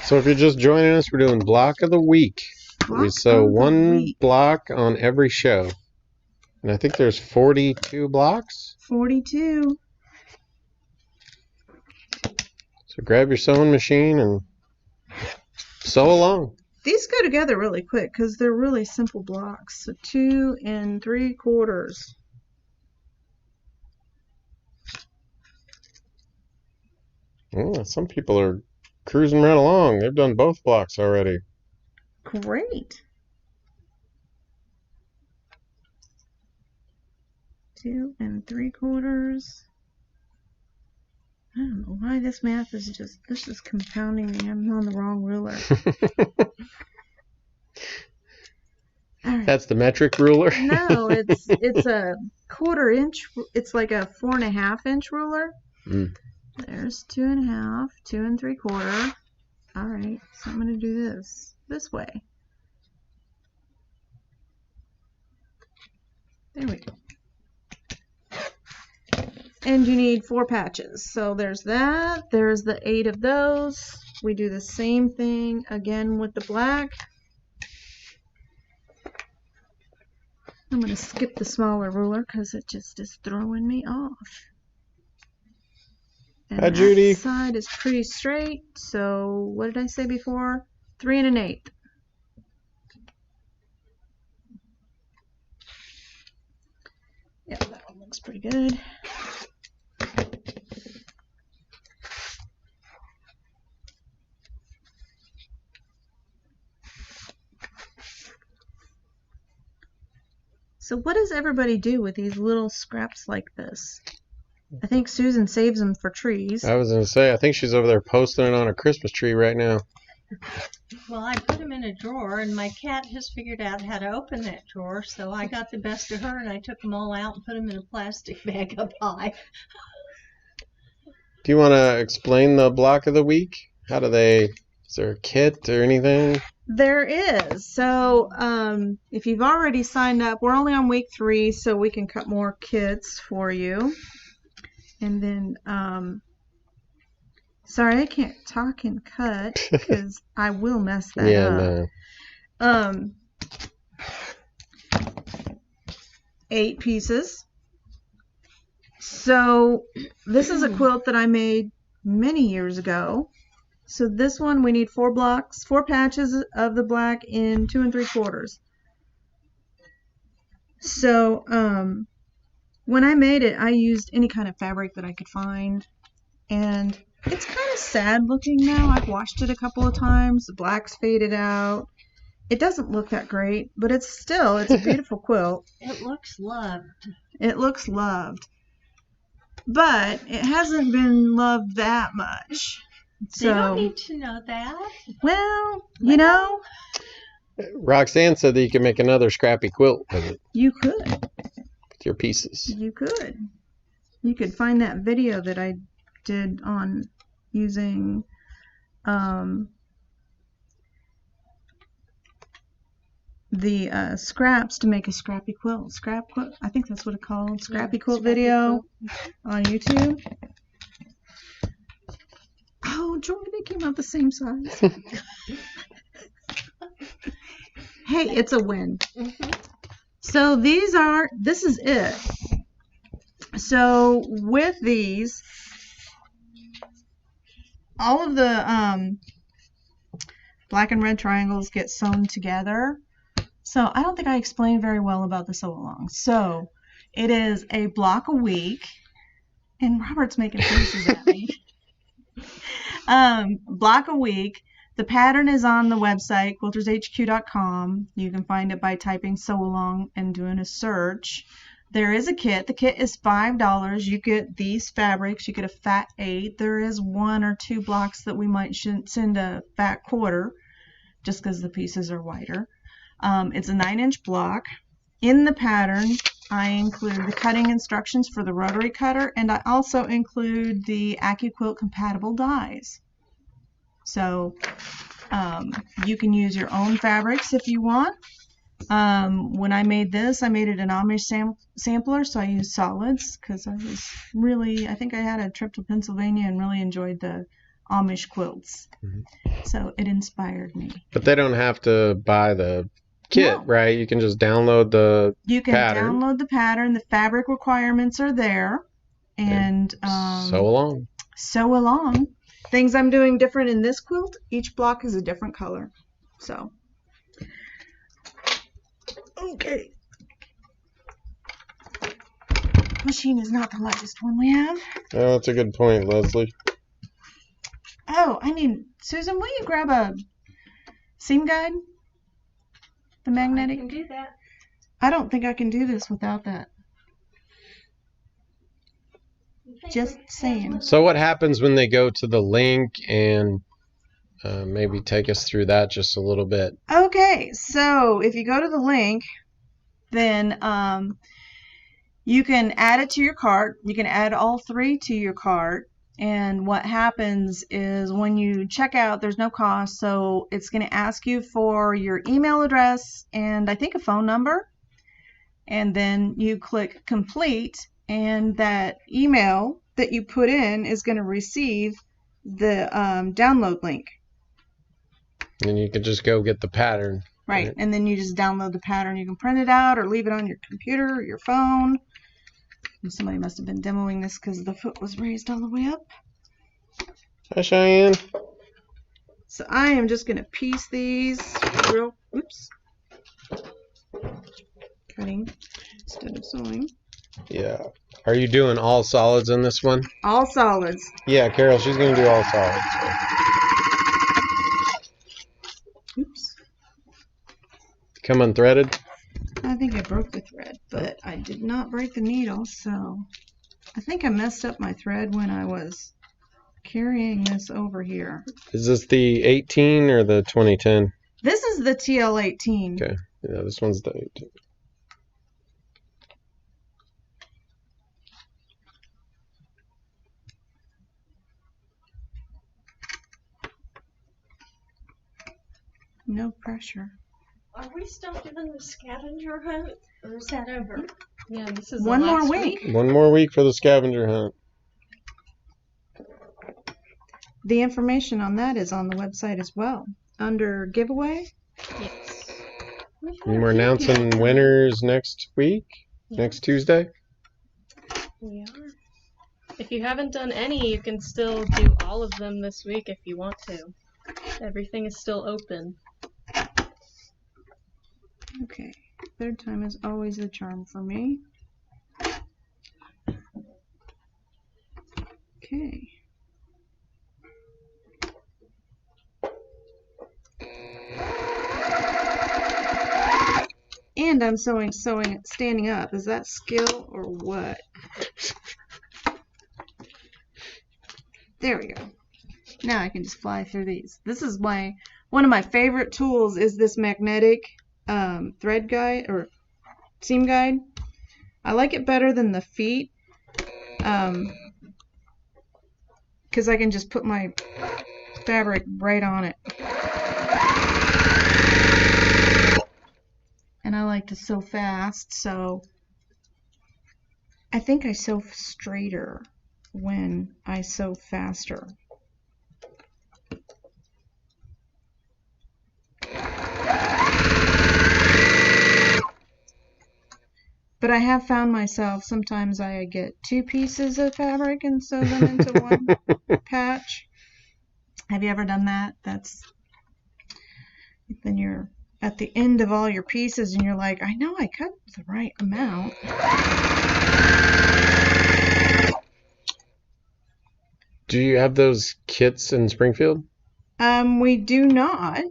So if you're just joining us, we're doing block of the week. We sew one block on every show. And I think there's 42 blocks. 42. So grab your sewing machine and sew along. These go together really quick because they're really simple blocks. So 2 3/4. Oh, some people are cruising right along. They've done both blocks already. Great. 2 3/4. I don't know why this math is just, this is compounding me. I'm on the wrong ruler. All right. That's the metric ruler? No, it's a 1/4 inch. It's like a 4 1/2 inch ruler. Mm. There's 2 1/2, 2 3/4. All right, so I'm going to do this way. There we go. and you need 4 patches. So there's that. There's the 8 of those. We do the same thing again with the black. I'm going to skip the smaller ruler because it just is throwing me off. And Hi, Judy. that side is pretty straight. So what did I say before? 3 1/8. Yeah, that one looks pretty good. So what does everybody do with these little scraps like this? I think Susan saves them for trees. I was going to say, I think she's over there posting it on a Christmas tree right now. Well, I put them in a drawer, and my cat has figured out how to open that drawer, so I got the best of her, and I took them all out and put them in a plastic bag up high. Do you want to explain the block of the week? How do they, is there a kit or anything? There is. So if you've already signed up, we're only on week 3, so we can cut more kits for you. And then, sorry, I can't talk and cut because I will mess that up. No. 8 pieces. So this is a quilt that I made many years ago. So this one we need 4 blocks, 4 patches of the black in 2 3/4. So when I made it, I used any kind of fabric that I could find, and it's kind of sad looking now. I've washed it a couple of times. The black's faded out. It doesn't look that great, but it's a beautiful quilt. It looks loved. It looks loved, but it hasn't been loved that much. So, you don't need to know that. Well, you know, Roxanne said that you could make another scrappy quilt with it. You could. With your pieces. You could. You could find that video that I did on using the scraps to make a scrappy quilt. Scrap quilt. I think that's what it's called. Scrappy quilt video on YouTube. Oh, Joan, they came out the same size. Hey, it's a win. So this is it. So with these, all of the black and red triangles get sewn together. So I don't think I explained very well about the sew along. So it is a block a week, and Robert's making faces at me. Block a week. The pattern is on the website, quiltershq.com. You can find it by typing sew along and doing a search. There is a kit. The kit is $5. You get these fabrics. You get a fat 8. There is 1 or 2 blocks that we might send a fat 1/4 just because the pieces are wider. It's a 9-inch block. In the pattern, I include the cutting instructions for the rotary cutter, and I also include the AccuQuilt compatible dies. So you can use your own fabrics if you want. When I made this, I made it an Amish sampler, so I used solids because I think I had a trip to Pennsylvania and really enjoyed the Amish quilts. So it inspired me. But they don't have to buy the kit, right? You can just download the pattern. Download the pattern. The fabric requirements are there. And sew along. Sew along. Things I'm doing different in this quilt, each block is a different color. So, okay. Machine is not the lightest one we have. Oh, that's a good point, Leslie. Oh, Susan, will you grab a seam guide? The magnetic? I can do that. I don't think I can do this without that. Just saying. So what happens when they go to the link, and maybe take us through that just a little bit? Okay, so if you go to the link, then you can add it to your cart. You can add all 3 to your cart. And what happens is when you check out, there's no cost. So it's going to ask you for your email address and I think a phone number. And then you click complete. and that email that you put in is going to receive the download link. And you can just go get the pattern. Right, and then you just download the pattern. You can print it out or leave it on your computer or your phone. And somebody must have been demoing this because the foot was raised all the way up. Hi, Cheyenne. So I am just going to piece these real, oops, cutting instead of sewing. Yeah. Are you doing all solids in this one? All solids. Yeah, Carol, she's going to do all solids. Oops. Come unthreaded? I think I broke the thread, but I did not break the needle, so I think I messed up my thread when I was carrying this over here. Is this the 18 or the 2010? This is the TL18. Okay. Yeah, this one's the 18. No pressure. Are we still doing the scavenger hunt, or is that over? Yeah, this is One the more last week. One more week for the scavenger hunt. The information on that is on the website as well, under giveaway. Yes. And we're announcing winners next week, next Tuesday. We are. If you haven't done any, you can still do all of them this week if you want to. Everything is still open. Okay, third time is always the charm for me. Okay. And I'm sewing standing up. Is that skill or what? There we go. Now I can just fly through these. This is one of my favorite tools is this magnetic thread guide or seam guide. I like it better than the feet because I can just put my fabric right on it. And I like to sew fast, so I think I sew straighter when I sew faster. But I have found myself, sometimes I get 2 pieces of fabric and sew them into one patch. Have you ever done that? Then you're at the end of all your pieces and you're like, I know I cut the right amount. Do you have those kits in Springfield? We do not.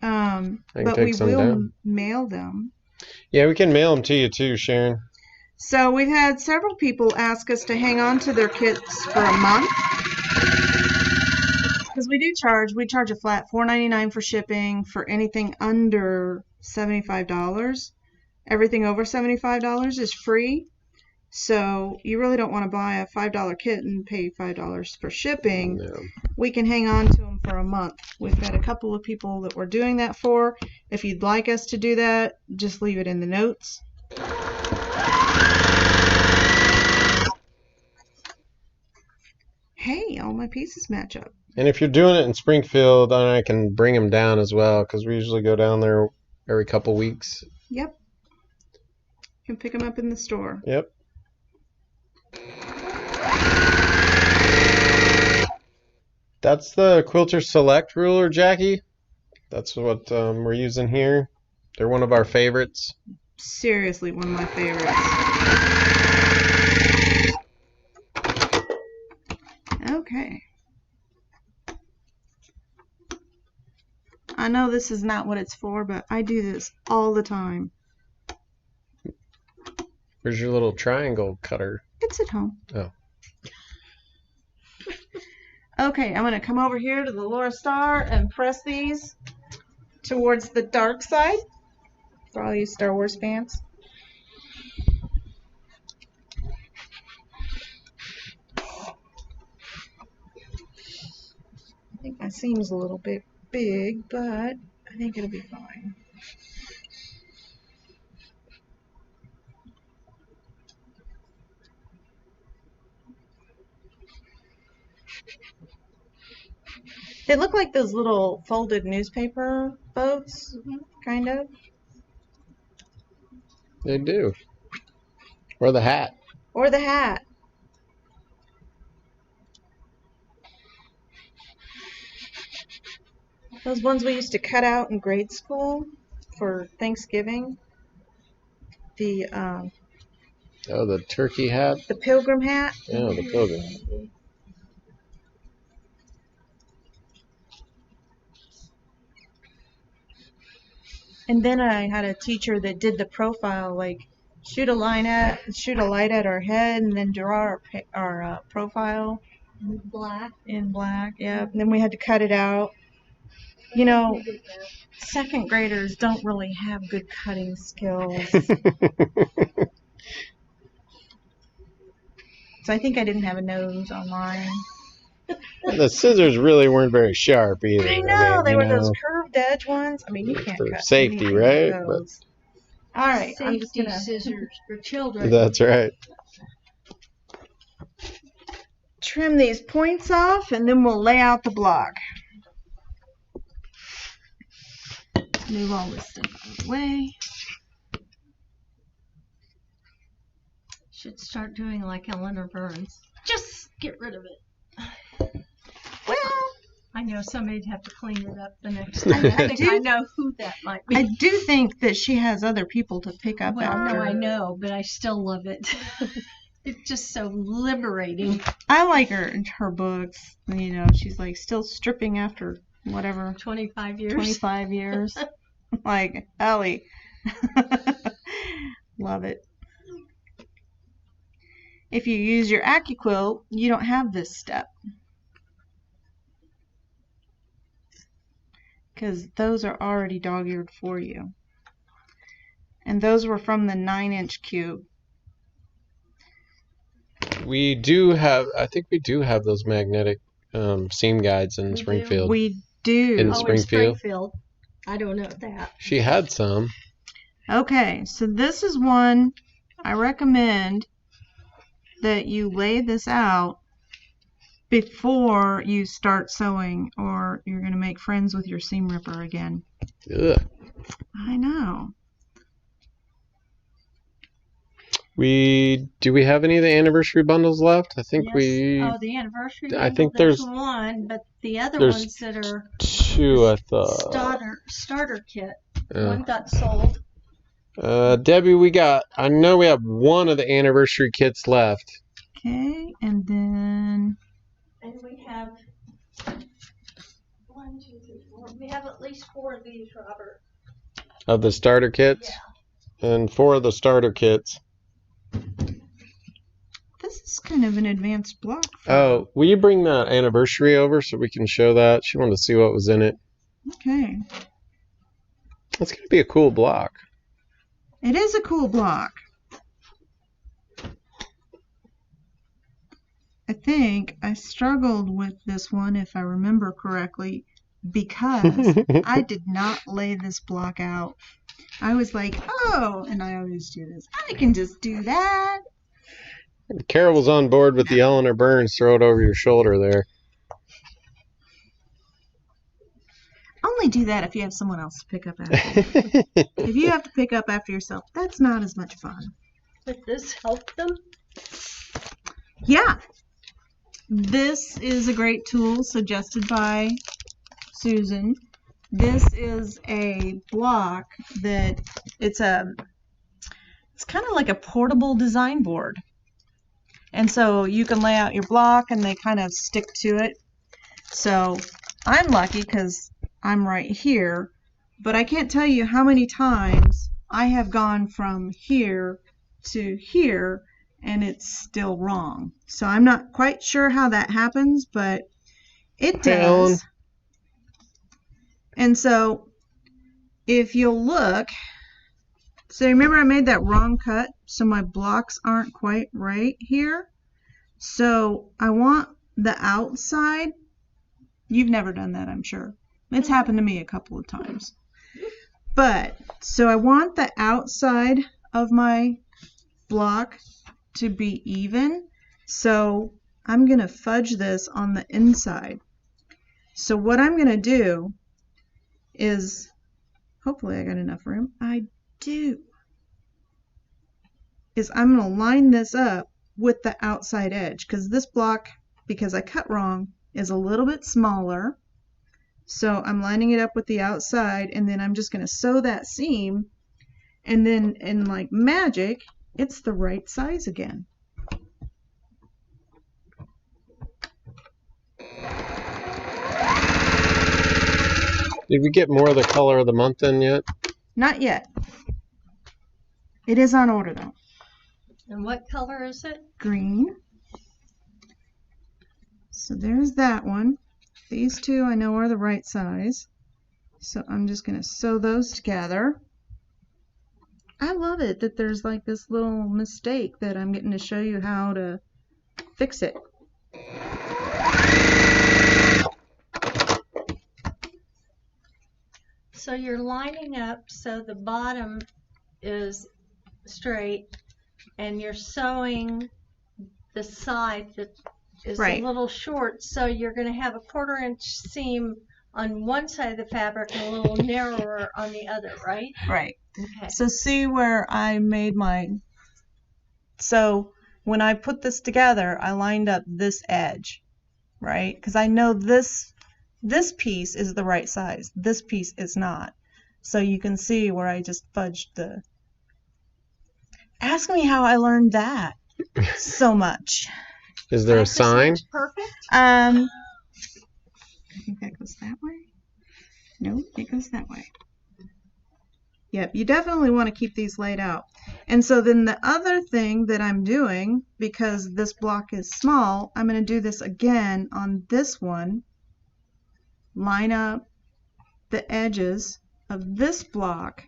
But we will mail them. Yeah, we can mail them to you too, Sharon. So we've had several people ask us to hang on to their kits for a month. Because we charge a flat $4.99 for shipping for anything under $75. Everything over $75 is free. So you really don't want to buy a $5 kit and pay $5 for shipping. No. We can hang on to them for a month. We've got a couple of people that we're doing that for. If you'd like us to do that, just leave it in the notes. Hey, all my pieces match up. And if you're doing it in Springfield, then I can bring them down as well, because we usually go down there every couple weeks. Yep. You can pick them up in the store. Yep. That's the Quilters Select ruler, Jackie. That's what we're using here. They're one of our favorites. Seriously, one of my favorites. Okay. I know this is not what it's for, but I do this all the time. Where's your little triangle cutter? It's at home. Oh. Okay, I'm going to come over here to the Laura Star and press these towards the dark side for all you Star Wars fans. I think my seam's a little bit big, but I think it'll be fine. They look like those little folded newspaper boats, kind of. They do. Or the hat. Or the hat. Those ones we used to cut out in grade school for Thanksgiving. The Oh, the turkey hat? the pilgrim hat. Yeah, the pilgrim. And then I had a teacher that did the profile, like shoot a light at our head, and then draw our profile Black. in black. Yeah. And then we had to cut it out. You know, second graders don't really have good cutting skills. So I think I didn't have a nose on mine. The scissors really weren't very sharp either. I know, they you were know, those curved edge ones. I mean, you can't for cut safety, anything right? with those. All right, I'm just Safety gonna scissors for children. That's right. trim these points off, and then we'll lay out the block. Move all this stuff out of the way. Should start doing like Eleanor Burns. Just get rid of it. Well, I know somebody'd have to clean it up the next time. I think I know who that might be. I do think that she has other people to pick up Well, after. no, I know, but I still love it. It's just so liberating. I like her books. You know, she's like still stripping after whatever 25 years. 25 years. Like Ellie. Love it. If you use your AccuQuilt, you don't have this step. Because those are already dog-eared for you. And those were from the 9-inch cube. We do have, I think we do have those magnetic seam guides in We do. Springfield. We do. In In Springfield? Springfield. I don't know that. She had some. Okay, so this is one I recommend that you lay this out before you start sewing, or you're going to make friends with your seam ripper again. Ugh. I know. Do we have any of the anniversary bundles left? I think Yes. we Oh, the anniversary. I bundle, think there's there's- one, but the other there's ones that are two, I thought. starter kit. Yeah. One got sold. Debbie, I know we have one of the anniversary kits left. Okay, and then And we have 1, 2, 3, 4. We have at least 4 of these, Robert. Of the starter kits? Yeah. And 4 of the starter kits. this is kind of an advanced block. Oh, will you bring that anniversary over so we can show that? She wanted to see what was in it. Okay. It's going to be a cool block. It is a cool block. I think I struggled with this one, if I remember correctly, because I did not lay this block out. I was like, oh, and I always do this. I can just do that. Carol was on board with the Eleanor Burns, throw it over your shoulder there. Only do that if you have someone else to pick up after you. If you have to pick up after yourself, that's not as much fun. Did this help them? Yeah. This is a great tool suggested by Susan. This is a block that it's kind of like a portable design board. And so you can lay out your block and they kind of stick to it. So I'm lucky because I'm right here, but I can't tell you how many times I have gone from here to here and it's still wrong. So I'm not quite sure how that happens, but it does. Hey, Ellen. And so if you'll look, so remember I made that wrong cut, so my blocks aren't quite right here. So I want the outside. You've never done that, I'm sure. It's happened to me a couple of times. But, so I want the outside of my block to be even. So I'm going to fudge this on the inside. So what I'm going to do is, hopefully I got enough room. I do. Is I'm going to line this up with the outside edge, because this block, because I cut wrong, is a little bit smaller. So I'm lining it up with the outside, and then I'm just going to sew that seam, and then in like magic, it's the right size again. Did we get more of the color of the month in yet? Not yet. It is on order though. And what color is it? Green. So there's that one. These two I know are the right size. So I'm just going to sew those together. I love it that there's like this little mistake that I'm getting to show you how to fix it. So you're lining up so the bottom is straight, and you're sewing the side that is Right. a little short, so you're going to have a 1/4 inch seam on one side of the fabric and a little narrower on the other, right? Right. Okay. So see where I made my, so when I put this together, I lined up this edge, right? Because I know this piece is the right size. This piece is not. So you can see where I just fudged the, ask me how I learned that so much. Is there a sign? Perfect. I think that goes that way. No, it goes that way. Yep, you definitely want to keep these laid out. And so then the other thing that I'm doing, because this block is small, I'm going to do this again on this one. Line up the edges of this block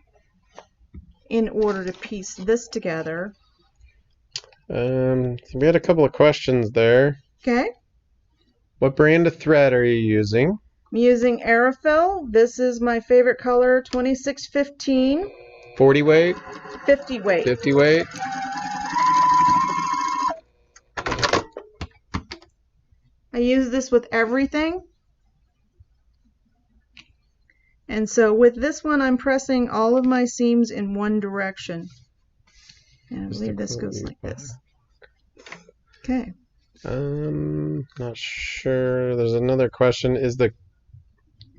in order to piece this together. So we had a couple of questions there. Okay. What brand of thread are you using? I'm using Aerofill. This is my favorite color, 2615. 40 weight? 50 weight. 50 weight? I use this with everything. And so with this one, I'm pressing all of my seams in one direction. And I believe this goes like this. Okay. Not sure. There's another question. Is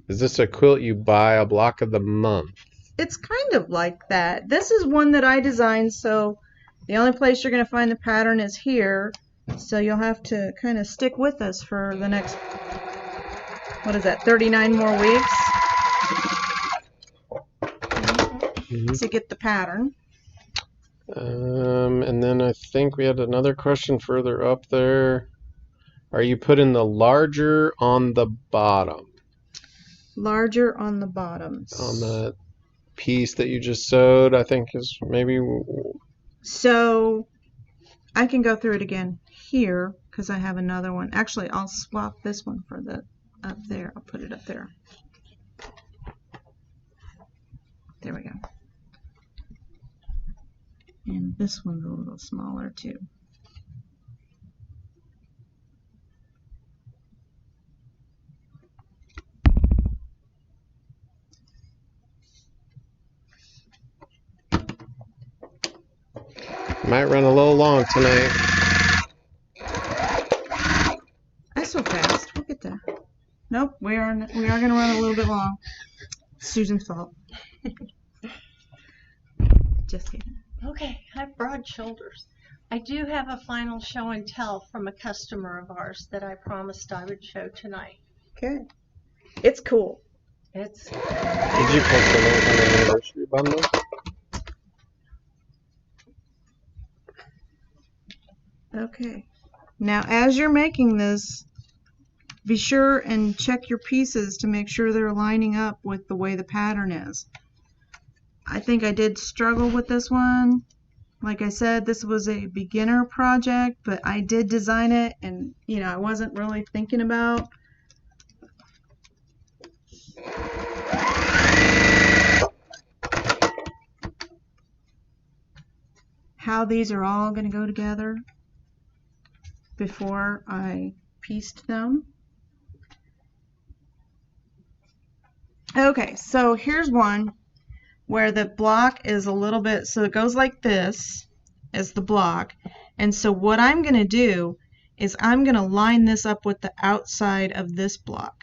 this a quilt you buy a block of the month? It's kind of like that. This is one that I designed, so the only place you're going to find the pattern is here. So you'll have to kind of stick with us for the next, what is that, 39 more weeks to get the pattern. And then I think we had another question further up there. Are you putting the larger on the bottom? Larger on the bottoms. On that piece that you just sewed, I think is maybe. So I can go through it again here because I have another one. Actually, I'll swap this one for the up there. I'll put it up there. There we go. And this one's a little smaller too. Might run a little long tonight. That's so fast. Look at that. Nope, we are going to run a little bit long. Susan's fault. Just kidding. Okay, I have broad shoulders. I do have a final show and tell from a customer of ours that I promised I would show tonight. Okay. It's cool. It's Did you post a link on the anniversary bundle? Okay. Now, as you're making this, be sure and check your pieces to make sure they're lining up with the way the pattern is. I think I did struggle with this one. Like I said, this was a beginner project, but I did design it, and you know, I wasn't really thinking about how these are all going to go together. before I pieced them. Okay, so here's one where the block is a little bit, so it goes like this as the block. And so what I'm going to do is I'm going to line this up with the outside of this block.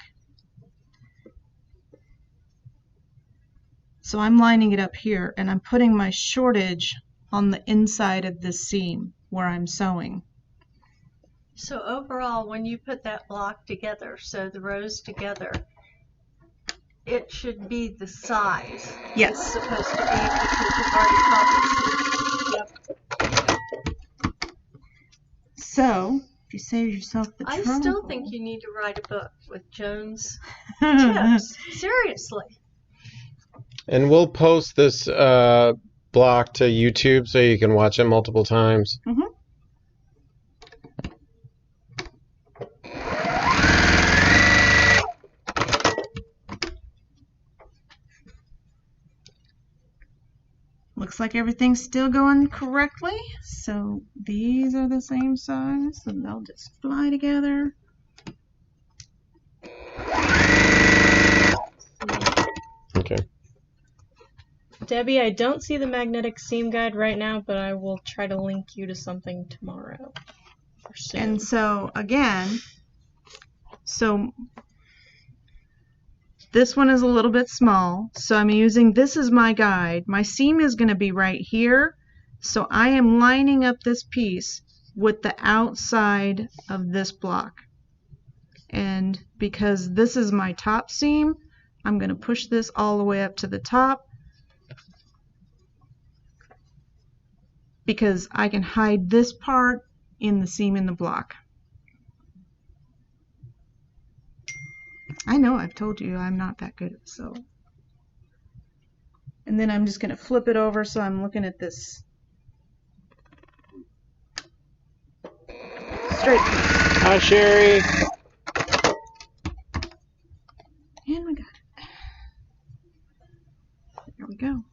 So I'm lining it up here, and I'm putting my shortage on the inside of this seam where I'm sewing. So overall, when you put that block together, so the rows together, it should be the size Yes. it's supposed to be because you've already copied. Yep. So, if you save yourself the trouble. I still think you need to write a book with Joan's tips. Seriously. And we'll post this block to YouTube so you can watch it multiple times. Mm-hmm. Looks like everything's still going correctly. So these are the same size, so they'll just fly together. Okay. Debbie, I don't see the magnetic seam guide right now, but I will try to link you to something tomorrow or soon. And so again, so this one is a little bit small, so I'm using this as my guide. My seam is going to be right here, so I am lining up this piece with the outside of this block. And because this is my top seam, I'm going to push this all the way up to the top because I can hide this part in the seam in the block. I know I've told you I'm not that good at sewing. And then I'm just going to flip it over so I'm looking at this straight piece. Hi, Sherry. And we got it. There we go.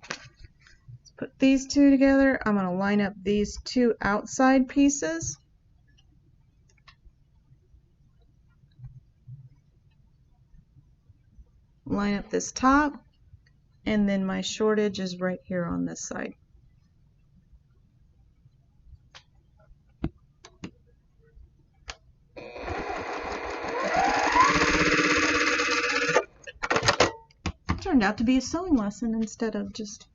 Let's put these two together. I'm going to line up these two outside pieces. Line up this top, and then my shortage is right here on this side. Turned out to be a sewing lesson instead of just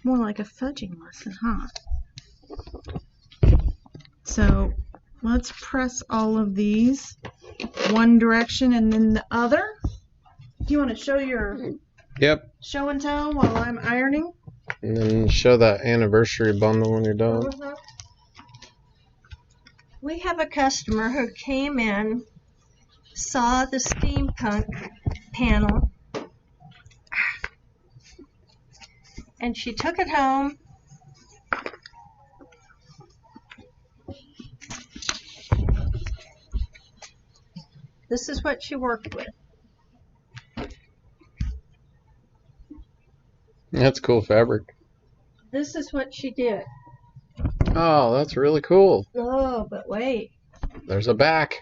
more like a fudging lesson, huh? So let's press all of these one direction and then the other. Do you want to show your show and tell while I'm ironing? And then show that anniversary bundle when you're done. We have a customer who came in, saw the steampunk panel, and she took it home. This is what she worked with. That's cool fabric. This is what she did. Oh, that's really cool. Oh, but wait. There's a back.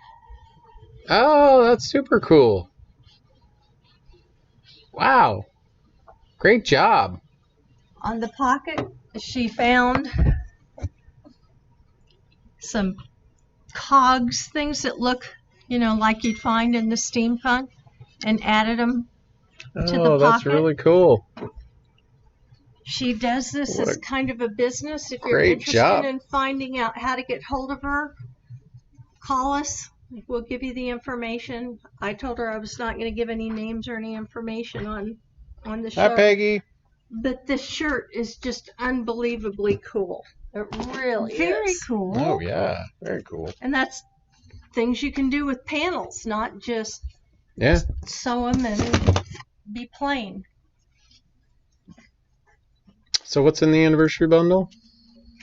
Oh, that's super cool. Wow. Great job. On the pocket, she found some cogs, things that look, you know, like you'd find in the steampunk, and added them to the pocket. Oh, that's really cool. She does this What as a kind of a business. If you're great interested job. in finding out how to get hold of her, call us. We'll give you the information. I told her I was not going to give any names or any information on the show. Hi, Peggy. But this shirt is just unbelievably cool. It really Very is. cool. Oh, yeah. Very cool. And that's things you can do with panels, not just Yeah. sew them and be plain. So what's in the anniversary bundle?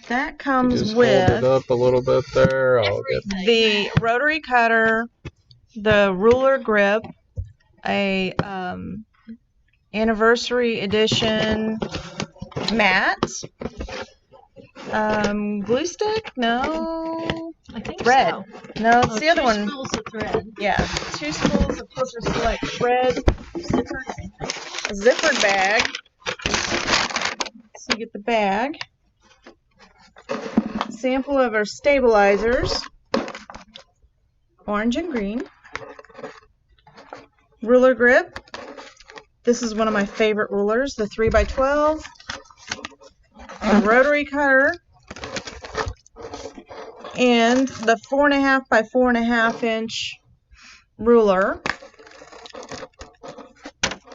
That You comes just hold it with up a little bit there. I'll get the rotary cutter, the ruler grip, a anniversary edition mat, glue stick, no, I think thread. so. No, it's the other two one. spools of thread. Yeah, 2 spools of Quilter Select thread. A zippered bag. So you get the bag. Sample of our stabilizers. Orange and green. Ruler grip. This is one of my favorite rulers, the 3x12. A rotary cutter. And the 4.5 by 4.5 inch ruler.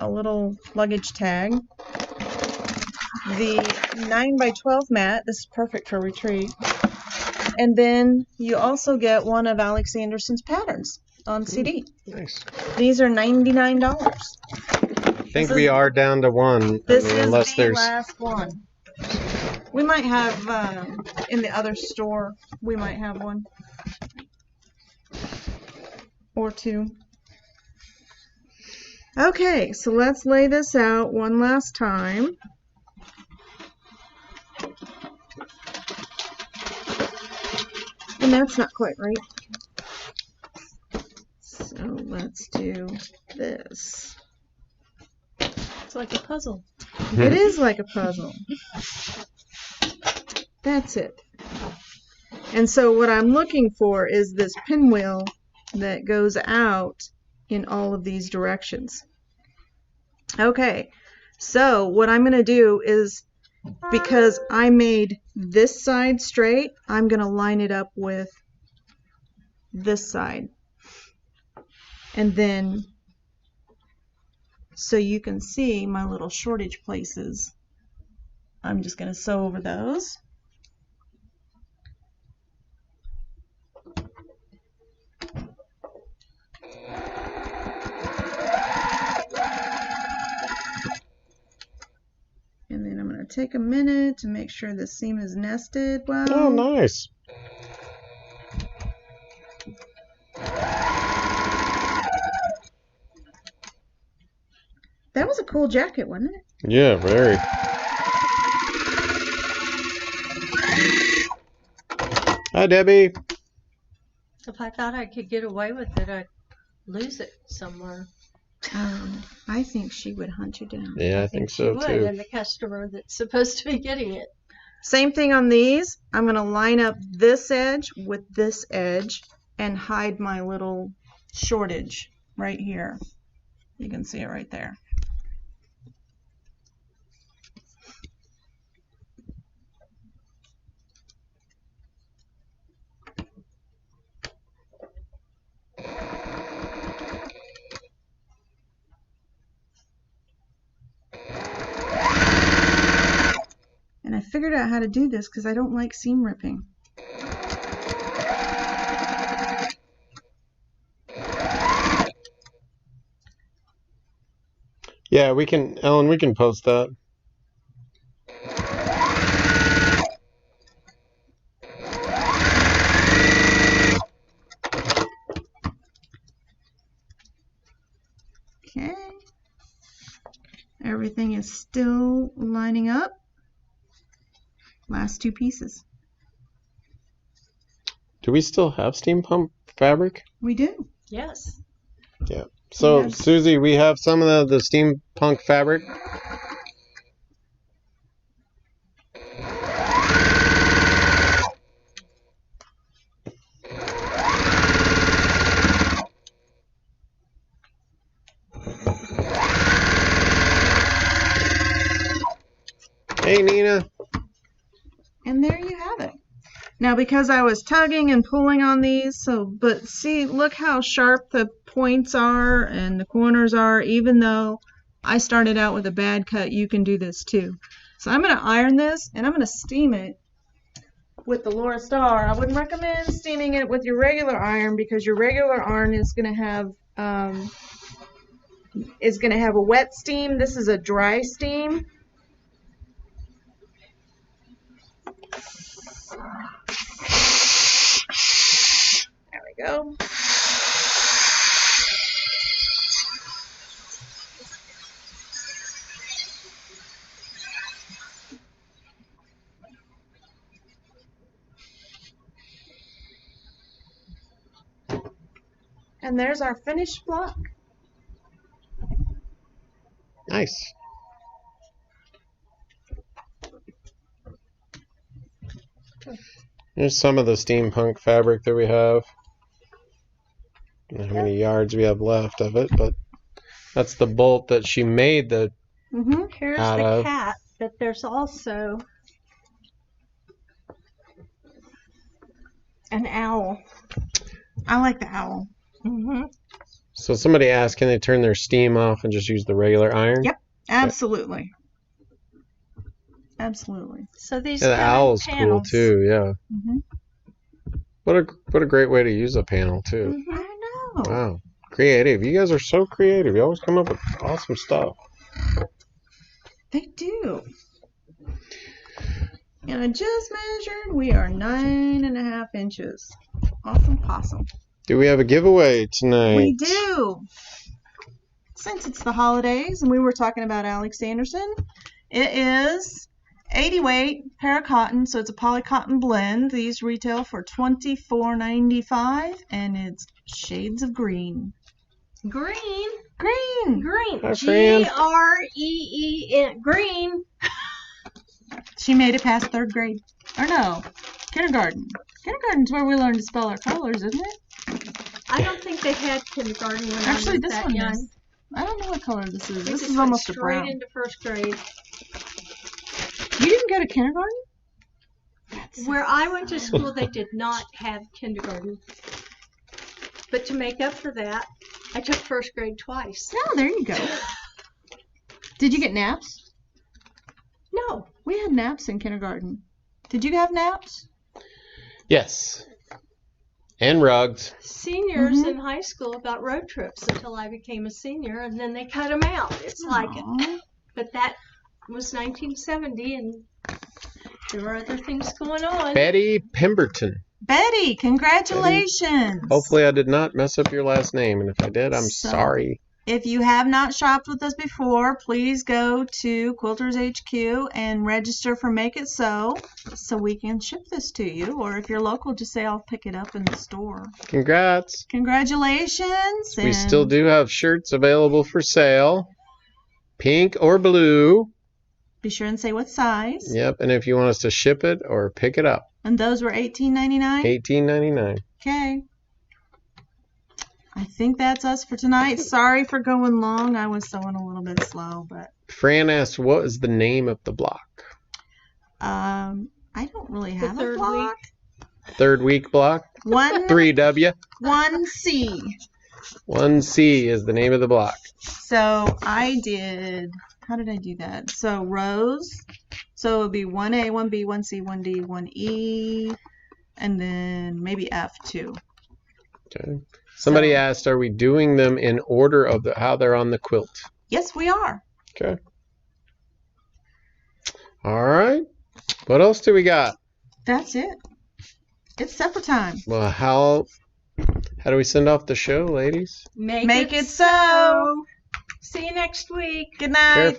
A little luggage tag. The 9x12 mat. This is perfect for retreat. And then you also get one of Alex Anderson's patterns on CD. Nice. These are $99. I think we are down to one. This I mean, is unless the there's last one. We might have, in the other store, we might have one. Or 2. Okay, so let's lay this out one last time. And that's not quite right. So let's do this. It's like a puzzle. It is like a puzzle. That's it. And so what I'm looking for is this pinwheel that goes out in all of these directions. Okay, so what I'm going to do is, because I made this side straight, I'm going to line it up with this side. And then, so you can see my little shortage places, I'm just going to sew over those. And then I'm going to take a minute to make sure the seam is nested well. Oh, nice. That was a cool jacket, wasn't it? Yeah, very. Hi, Debbie. If I thought I could get away with it, I'd lose it somewhere. I think she would hunt you down. Yeah, I think so Would, too. and the customer that's supposed to be getting it. Same thing on these. I'm going to line up this edge with this edge and hide my little shortage right here. You can see it right there. And I figured out how to do this because I don't like seam ripping. Yeah, we can, Ellen, we can post that. Okay. Everything is still lining up. Last 2 pieces. Do we still have steam pump fabric? We do. Yes. Yeah. So, Yes. Susie, we have some of the steampunk fabric. Hey, Nina. And there you have it. Now, because I was tugging and pulling on these, but see, look how sharp the points are and the corners are. Even though I started out with a bad cut, you can do this too. So I'm going to iron this, and I'm going to steam it with the Laura Star. I wouldn't recommend steaming it with your regular iron because your regular iron is going to have a wet steam. This is a dry steam. There we go. And there's our finished block. Nice. Here's some of the steampunk fabric that we have. I don't know how many yards we have left of it, but that's the bolt that she made the Here's out the of. cat, but there's also an owl. I like the owl. So somebody asked, can they turn their steam off and just use the regular iron? Yep, absolutely. Absolutely. So these Yeah, the come in owl's cool panels. too. Yeah. What a great way to use a panel too. I know. Wow, creative. You guys are so creative. You always come up with awesome stuff. They do. And I just measured. We are 9.5 inches. Awesome possum. Do we have a giveaway tonight? We do. Since it's the holidays and we were talking about Alex Anderson, it is 80 weight pair of cotton, so it's a poly cotton blend. These retail for $24.95 and it's shades of green. Green. Green. Green. Hi, Fran. Green. Green. She made it past 3rd grade. Or no, kindergarten. Kindergarten's where we learn to spell our colors, isn't it? I don't think they had kindergarten when Actually, I was this that one young. is. I don't know what color this is. They This just is went almost a straight brown. into 1st grade. You didn't go to kindergarten? Where I went to school, they did not have kindergarten. But to make up for that, I took 1st grade twice. Oh, there you go. Did you get naps? No. We had naps in kindergarten. Did you have naps? Yes. And rugs. Seniors in high school got road trips until I became a senior, and then they cut them out. It's like, but that was 1970, and there were other things going on. Betty Pemberton. Betty, congratulations. Hopefully I did not mess up your last name, and if I did, I'm sorry. If you have not shopped with us before, please go to Quilters HQ and register for Make It So we can ship this to you. Or if you're local, just say I'll pick it up in the store. Congrats. Congratulations. We still do have shirts available for sale. Pink or blue. Be sure and say what size. Yep, and if you want us to ship it or pick it up. And those were $18.99? $18.99. Okay. I think that's us for tonight. Sorry for going long. I was sewing a little bit slow, but Fran asked, what is the name of the block? I don't really have a 3rd block. week. 3rd week block? 3W. 1C. 1C is the name of the block. So I did, how did I do that? So rows. So it would be 1A, 1B, 1C, 1D, 1E, and then maybe F too. Okay. Somebody asked, are we doing them in order of how they're on the quilt? Yes, we are. Okay. All right. What else do we got? That's it. It's supper time. Well, how do we send off the show, ladies? Make it so. See you next week. Good night. Careful.